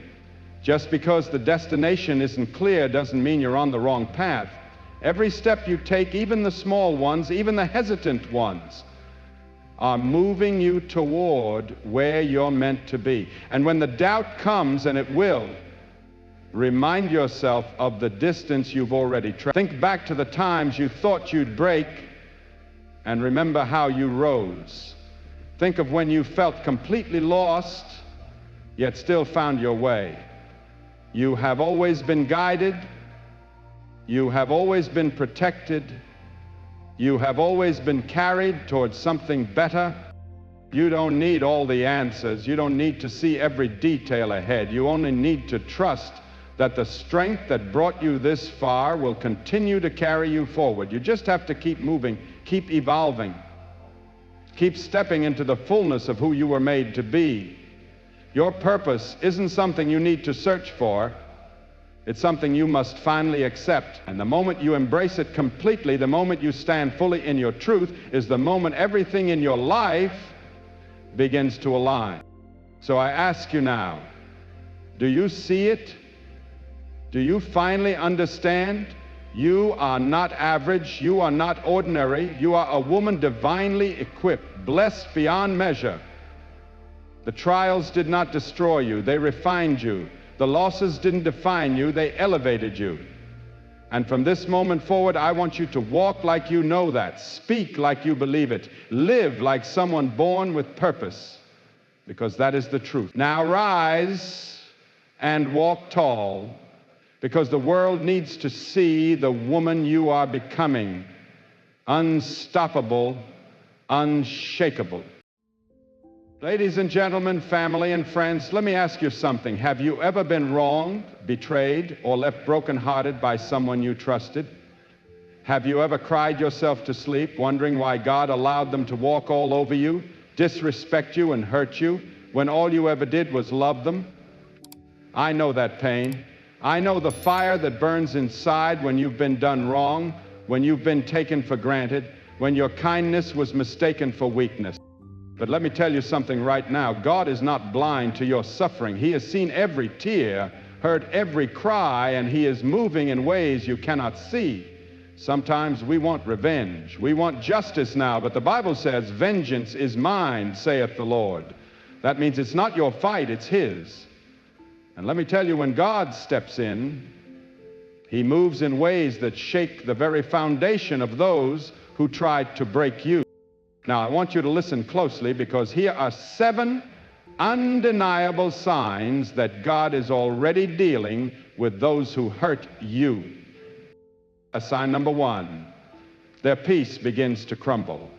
A: Just because the destination isn't clear doesn't mean you're on the wrong path. Every step you take, even the small ones, even the hesitant ones, are moving you toward where you're meant to be. And when the doubt comes, and it will, remind yourself of the distance you've already traveled. Think back to the times you thought you'd break, and remember how you rose. Think of when you felt completely lost, yet still found your way. You have always been guided. You have always been protected. You have always been carried towards something better. You don't need all the answers. You don't need to see every detail ahead. You only need to trust that the strength that brought you this far will continue to carry you forward. You just have to keep moving, keep evolving, keep stepping into the fullness of who you were made to be. Your purpose isn't something you need to search for. It's something you must finally accept. And the moment you embrace it completely, the moment you stand fully in your truth, is the moment everything in your life begins to align. So I ask you now, do you see it? Do you finally understand? You are not average. You are not ordinary. You are a woman divinely equipped, blessed beyond measure. The trials did not destroy you. They refined you. The losses didn't define you. They elevated you. And from this moment forward, I want you to walk like you know that, speak like you believe it, live like someone born with purpose, because that is the truth. Now rise and walk tall, because the world needs to see the woman you are becoming, unstoppable, unshakable. Ladies and gentlemen, family and friends, let me ask you something. Have you ever been wronged, betrayed, or left brokenhearted by someone you trusted? Have you ever cried yourself to sleep, wondering why God allowed them to walk all over you, disrespect you, and hurt you, when all you ever did was love them? I know that pain. I know the fire that burns inside when you've been done wrong, when you've been taken for granted, when your kindness was mistaken for weakness. But let me tell you something right now. God is not blind to your suffering. He has seen every tear, heard every cry, and He is moving in ways you cannot see. Sometimes we want revenge. We want justice now, but the Bible says, "Vengeance is mine, saith the Lord." That means it's not your fight, it's His. And let me tell you, when God steps in, He moves in ways that shake the very foundation of those who tried to break you. Now, I want you to listen closely, because here are 7 undeniable signs that God is already dealing with those who hurt you. Sign number 1, their peace begins to crumble.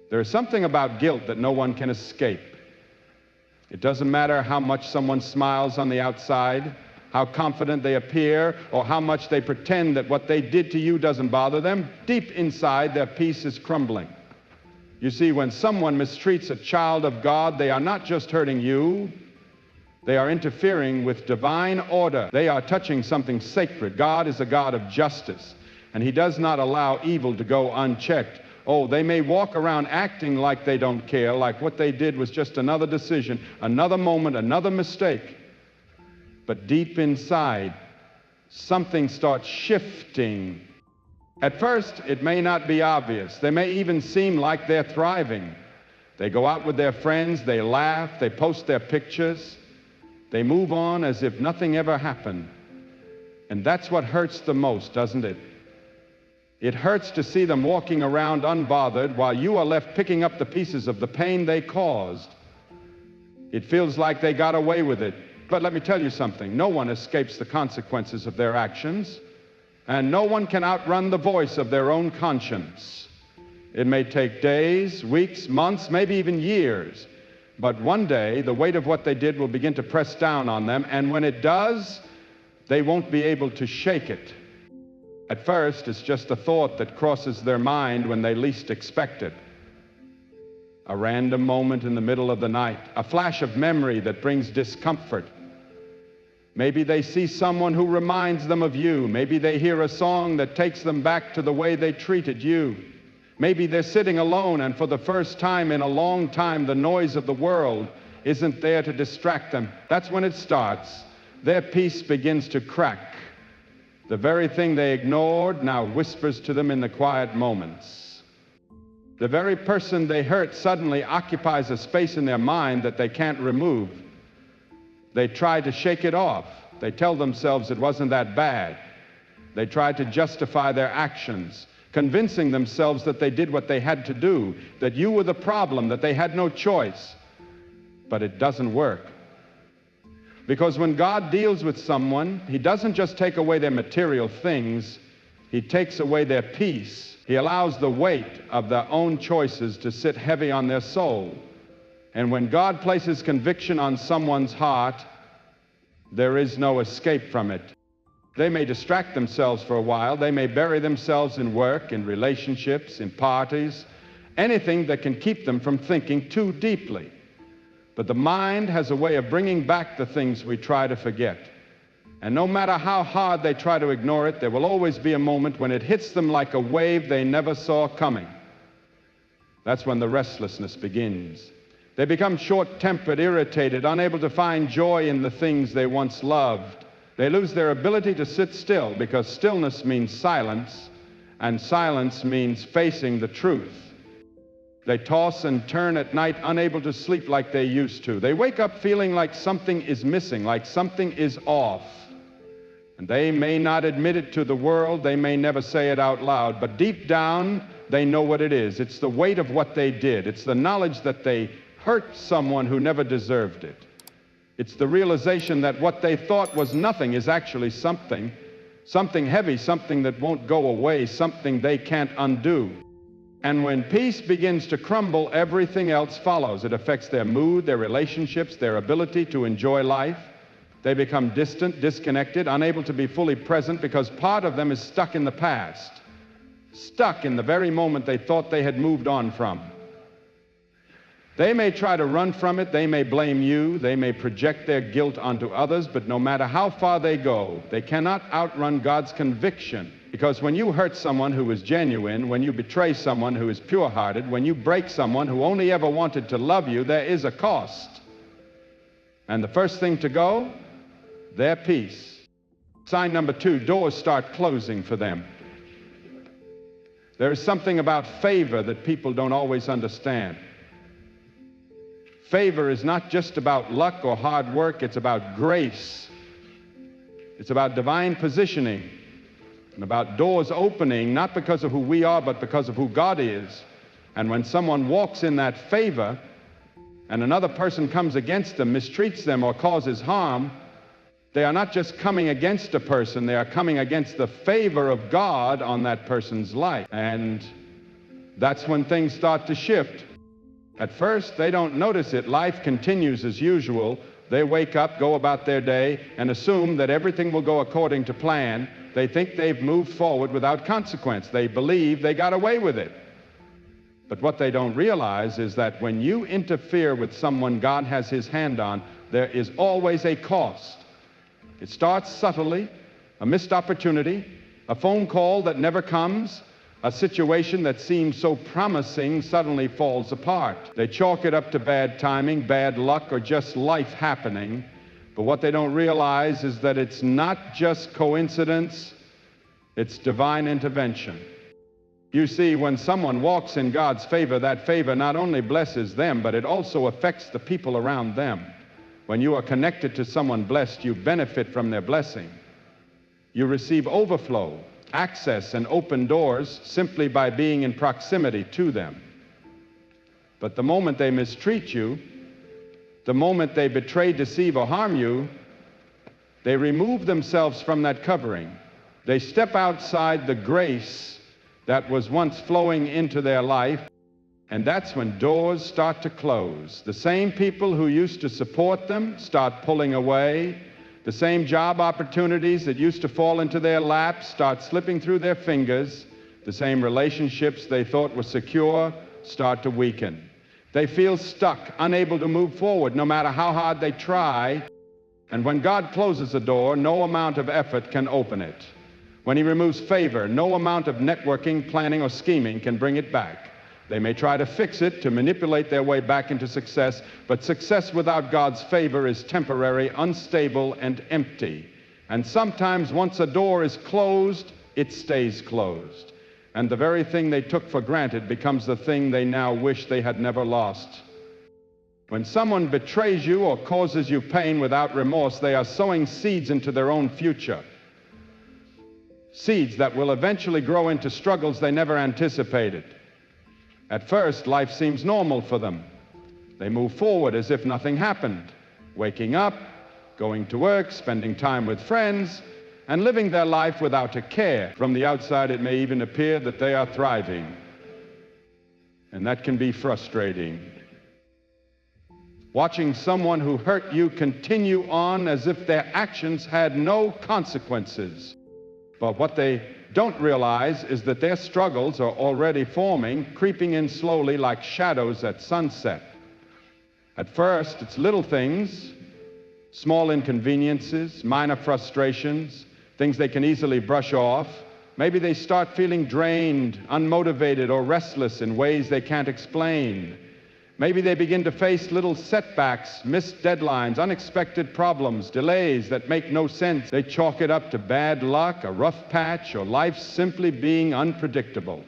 A: There is something about guilt that no one can escape. It doesn't matter how much someone smiles on the outside, how confident they appear, or how much they pretend that what they did to you doesn't bother them. Deep inside, their peace is crumbling. You see, when someone mistreats a child of God, they are not just hurting you, they are interfering with divine order. They are touching something sacred. God is a God of justice, and He does not allow evil to go unchecked. Oh, they may walk around acting like they don't care, like what they did was just another decision, another moment, another mistake. But deep inside, something starts shifting. At first, it may not be obvious. They may even seem like they're thriving. They go out with their friends, they laugh, they post their pictures. They move on as if nothing ever happened. And that's what hurts the most, doesn't it? It hurts to see them walking around unbothered while you are left picking up the pieces of the pain they caused. It feels like they got away with it. But let me tell you something. No one escapes the consequences of their actions. And no one can outrun the voice of their own conscience. It may take days, weeks, months, maybe even years. But one day, the weight of what they did will begin to press down on them. And when it does, they won't be able to shake it. At first, it's just a thought that crosses their mind when they least expect it. A random moment in the middle of the night. A flash of memory that brings discomfort. Maybe they see someone who reminds them of you. Maybe they hear a song that takes them back to the way they treated you. Maybe they're sitting alone, and for the first time in a long time, the noise of the world isn't there to distract them. That's when it starts. Their peace begins to crack. The very thing they ignored now whispers to them in the quiet moments. The very person they hurt suddenly occupies a space in their mind that they can't remove. They try to shake it off. They tell themselves it wasn't that bad. They try to justify their actions, convincing themselves that they did what they had to do, that you were the problem, that they had no choice. But it doesn't work. Because when God deals with someone, He doesn't just take away their material things, He takes away their peace. He allows the weight of their own choices to sit heavy on their soul. And when God places conviction on someone's heart, there is no escape from it. They may distract themselves for a while. They may bury themselves in work, in relationships, in parties, anything that can keep them from thinking too deeply. But the mind has a way of bringing back the things we try to forget. And no matter how hard they try to ignore it, there will always be a moment when it hits them like a wave they never saw coming. That's when the restlessness begins. They become short-tempered, irritated, unable to find joy in the things they once loved. They lose their ability to sit still because stillness means silence, and silence means facing the truth. They toss and turn at night, unable to sleep like they used to. They wake up feeling like something is missing, like something is off. And they may not admit it to the world, they may never say it out loud, but deep down, they know what it is. It's the weight of what they did. It's the knowledge that they hurt someone who never deserved it. It's the realization that what they thought was nothing is actually something heavy, something that won't go away, something they can't undo. And when peace begins to crumble, everything else follows. It affects their mood, their relationships, their ability to enjoy life. They become distant, disconnected, unable to be fully present because part of them is stuck in the past, stuck in the very moment they thought they had moved on from. They may try to run from it, they may blame you, they may project their guilt onto others, but no matter how far they go, they cannot outrun God's conviction. Because when you hurt someone who is genuine, when you betray someone who is pure-hearted, when you break someone who only ever wanted to love you, there is a cost. And the first thing to go, their peace. Sign number 2, doors start closing for them. There is something about favor that people don't always understand. Favor is not just about luck or hard work, it's about grace. It's about divine positioning and about doors opening, not because of who we are, but because of who God is. And when someone walks in that favor and another person comes against them, mistreats them, or causes harm, they are not just coming against a person, they are coming against the favor of God on that person's life. And that's when things start to shift. At first, they don't notice it. Life continues as usual. They wake up, go about their day, and assume that everything will go according to plan. They think they've moved forward without consequence. They believe they got away with it. But what they don't realize is that when you interfere with someone God has his hand on, there is always a cost. It starts subtly, a missed opportunity, a phone call that never comes, a situation that seems so promising suddenly falls apart. They chalk it up to bad timing, bad luck, or just life happening. But what they don't realize is that it's not just coincidence, it's divine intervention. You see, when someone walks in God's favor, that favor not only blesses them, but it also affects the people around them. When you are connected to someone blessed, you benefit from their blessing. You receive overflow, access, and open doors simply by being in proximity to them. But the moment they mistreat you, the moment they betray, deceive, or harm you, they remove themselves from that covering. They step outside the grace that was once flowing into their life, and that's when doors start to close. The same people who used to support them start pulling away. The same job opportunities that used to fall into their laps start slipping through their fingers. The same relationships they thought were secure start to weaken. They feel stuck, unable to move forward no matter how hard they try. And when God closes a door, no amount of effort can open it. When he removes favor, no amount of networking, planning, or scheming can bring it back. They may try to fix it, to manipulate their way back into success, but success without God's favor is temporary, unstable, and empty. And sometimes once a door is closed, it stays closed. And the very thing they took for granted becomes the thing they now wish they had never lost. When someone betrays you or causes you pain without remorse, they are sowing seeds into their own future. Seeds that will eventually grow into struggles they never anticipated. At first, life seems normal for them. They move forward as if nothing happened, waking up, going to work, spending time with friends, and living their life without a care. From the outside, it may even appear that they are thriving, and that can be frustrating. Watching someone who hurt you continue on as if their actions had no consequences. But what they don't realize is that their struggles are already forming, creeping in slowly like shadows at sunset. At first, it's little things, small inconveniences, minor frustrations, things they can easily brush off. Maybe they start feeling drained, unmotivated, or restless in ways they can't explain. Maybe they begin to face little setbacks, missed deadlines, unexpected problems, delays that make no sense. They chalk it up to bad luck, a rough patch, or life simply being unpredictable.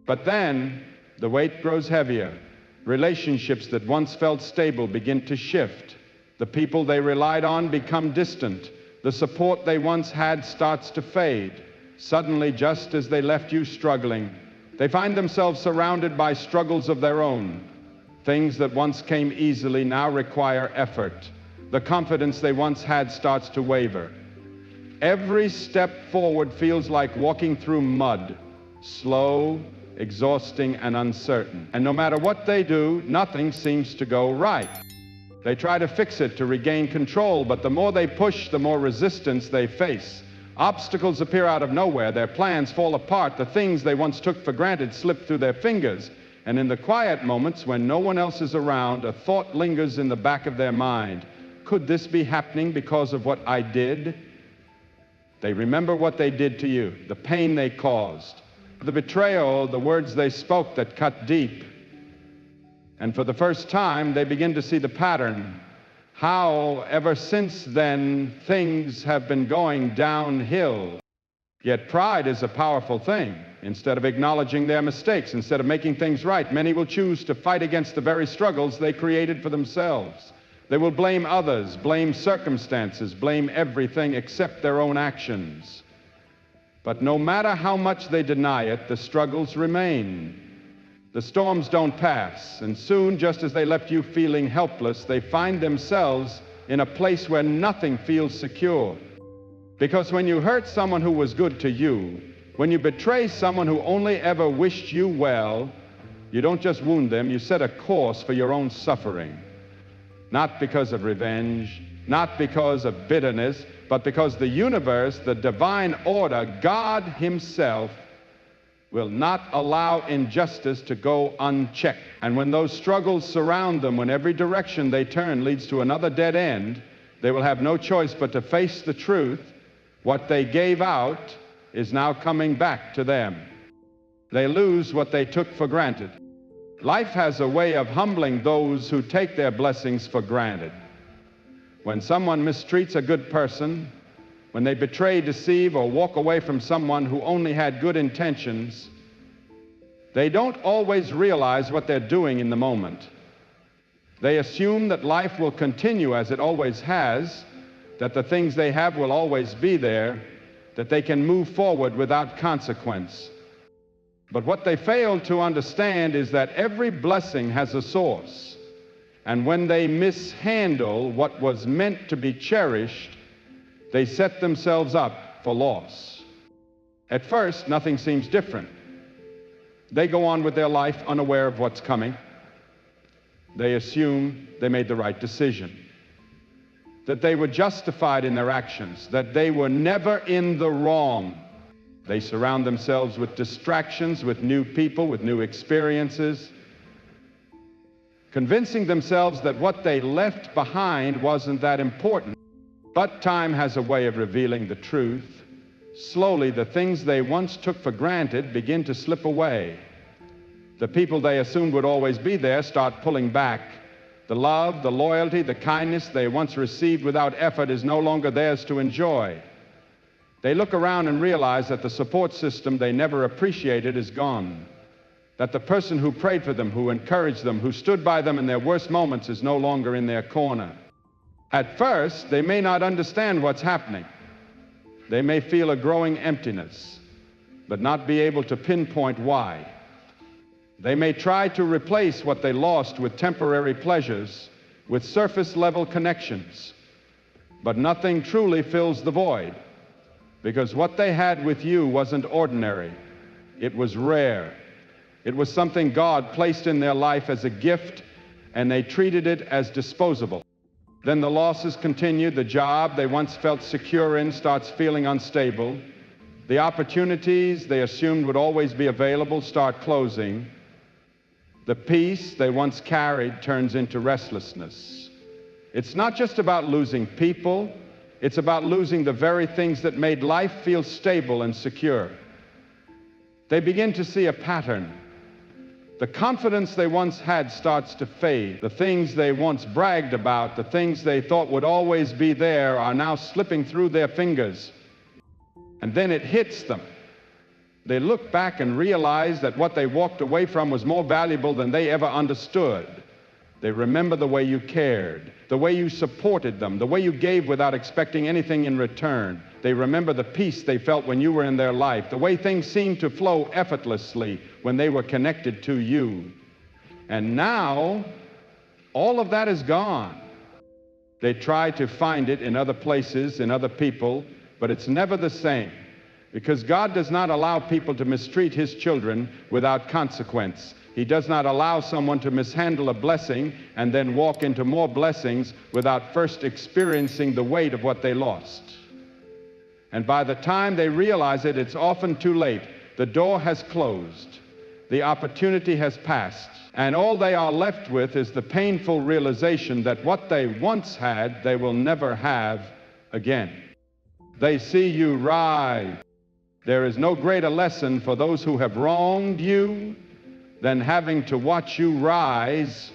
A: But then the weight grows heavier. Relationships that once felt stable begin to shift. The people they relied on become distant. The support they once had starts to fade. Suddenly, just as they left you struggling, they find themselves surrounded by struggles of their own. Things that once came easily now require effort. The confidence they once had starts to waver. Every step forward feels like walking through mud, slow, exhausting, and uncertain. And no matter what they do, nothing seems to go right. They try to fix it, to regain control, but the more they push, the more resistance they face. Obstacles appear out of nowhere. Their plans fall apart. The things they once took for granted slip through their fingers. And in the quiet moments when no one else is around, a thought lingers in the back of their mind. Could this be happening because of what I did? They remember what they did to you, the pain they caused, the betrayal, the words they spoke that cut deep. And for the first time, they begin to see the pattern. How, ever since then, things have been going downhill. Yet pride is a powerful thing. Instead of acknowledging their mistakes, instead of making things right, many will choose to fight against the very struggles they created for themselves. They will blame others, blame circumstances, blame everything except their own actions. But no matter how much they deny it, the struggles remain. The storms don't pass, and soon, just as they left you feeling helpless, they find themselves in a place where nothing feels secure. Because when you hurt someone who was good to you, when you betray someone who only ever wished you well, you don't just wound them, you set a course for your own suffering. Not because of revenge, not because of bitterness, but because the universe, the divine order, God Himself, will not allow injustice to go unchecked. And when those struggles surround them, when every direction they turn leads to another dead end, they will have no choice but to face the truth. What they gave out is now coming back to them. They lose what they took for granted. Life has a way of humbling those who take their blessings for granted. When someone mistreats a good person, when they betray, deceive, or walk away from someone who only had good intentions, they don't always realize what they're doing in the moment. They assume that life will continue as it always has, that the things they have will always be there, that they can move forward without consequence. But what they fail to understand is that every blessing has a source. And when they mishandle what was meant to be cherished, they set themselves up for loss. At first, nothing seems different. They go on with their life unaware of what's coming. They assume they made the right decision, that they were justified in their actions, that they were never in the wrong. They surround themselves with distractions, with new people, with new experiences, convincing themselves that what they left behind wasn't that important. But time has a way of revealing the truth. Slowly, the things they once took for granted begin to slip away. The people they assumed would always be there start pulling back. The love, the loyalty, the kindness they once received without effort is no longer theirs to enjoy. They look around and realize that the support system they never appreciated is gone. That the person who prayed for them, who encouraged them, who stood by them in their worst moments is no longer in their corner. At first, they may not understand what's happening. They may feel a growing emptiness, but not be able to pinpoint why. They may try to replace what they lost with temporary pleasures, with surface-level connections, but nothing truly fills the void, because what they had with you wasn't ordinary. It was rare. It was something God placed in their life as a gift, and they treated it as disposable. Then the losses continue. The job they once felt secure in starts feeling unstable. The opportunities they assumed would always be available start closing. The peace they once carried turns into restlessness. It's not just about losing people. It's about losing the very things that made life feel stable and secure. They begin to see a pattern. The confidence they once had starts to fade. The things they once bragged about, the things they thought would always be there, are now slipping through their fingers. And then it hits them. They look back and realize that what they walked away from was more valuable than they ever understood. They remember the way you cared, the way you supported them, the way you gave without expecting anything in return. They remember the peace they felt when you were in their life, the way things seemed to flow effortlessly when they were connected to you. And now, all of that is gone. They try to find it in other places, in other people, but it's never the same, because God does not allow people to mistreat His children without consequence. He does not allow someone to mishandle a blessing and then walk into more blessings without first experiencing the weight of what they lost. And by the time they realize it, it's often too late. The door has closed. The opportunity has passed. And all they are left with is the painful realization that what they once had, they will never have again. They see you rise. There is no greater lesson for those who have wronged you than having to watch you rise.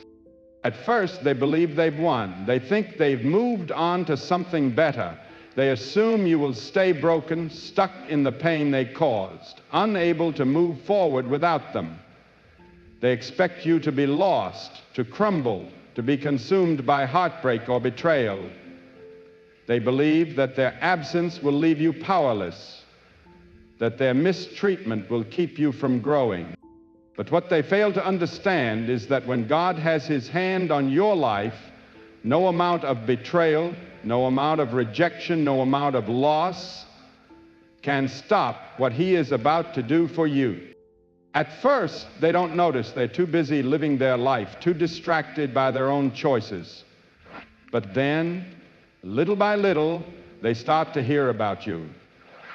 A: At first, they believe they've won. They think they've moved on to something better. They assume you will stay broken, stuck in the pain they caused, unable to move forward without them. They expect you to be lost, to crumble, to be consumed by heartbreak or betrayal. They believe that their absence will leave you powerless, that their mistreatment will keep you from growing. But what they fail to understand is that when God has His hand on your life, no amount of betrayal, no amount of rejection, no amount of loss can stop what He is about to do for you. At first, they don't notice. They're too busy living their life, too distracted by their own choices. But then, little by little, they start to hear about you.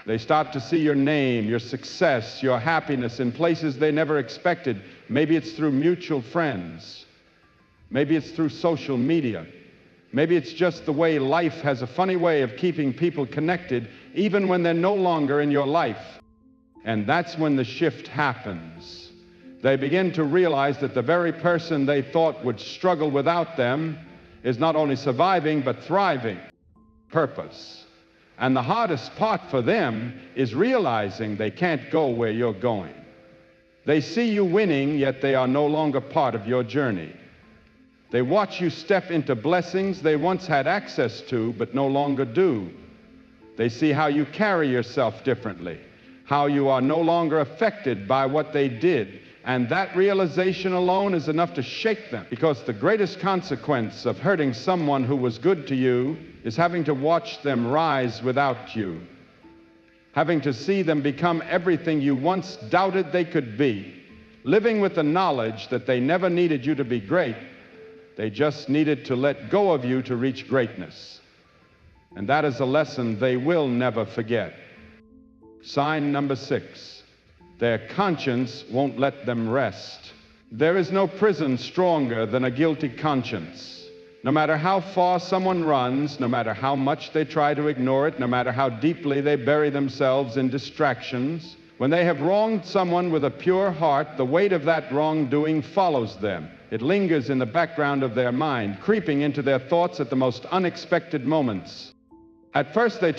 A: They start to see your name, your success, your happiness in places they never expected. Maybe it's through mutual friends. Maybe it's through social media. Maybe it's just the way life has a funny way of keeping people connected, even when they're no longer in your life. And that's when the shift happens. They begin to realize that the very person they thought would struggle without them is not only surviving, but thriving. Purpose. And the hardest part for them is realizing they can't go where you're going. They see you winning, yet they are no longer part of your journey. They watch you step into blessings they once had access to, but no longer do. They see how you carry yourself differently, how you are no longer affected by what they did. And that realization alone is enough to shake them, because the greatest consequence of hurting someone who was good to you is having to watch them rise without you, having to see them become everything you once doubted they could be, living with the knowledge that they never needed you to be great. They just needed to let go of you to reach greatness. And that is a lesson they will never forget. Sign number 6. Their conscience won't let them rest. There is no prison stronger than a guilty conscience. No matter how far someone runs, no matter how much they try to ignore it, no matter how deeply they bury themselves in distractions, when they have wronged someone with a pure heart, the weight of that wrongdoing follows them. It lingers in the background of their mind, creeping into their thoughts at the most unexpected moments. At first they tell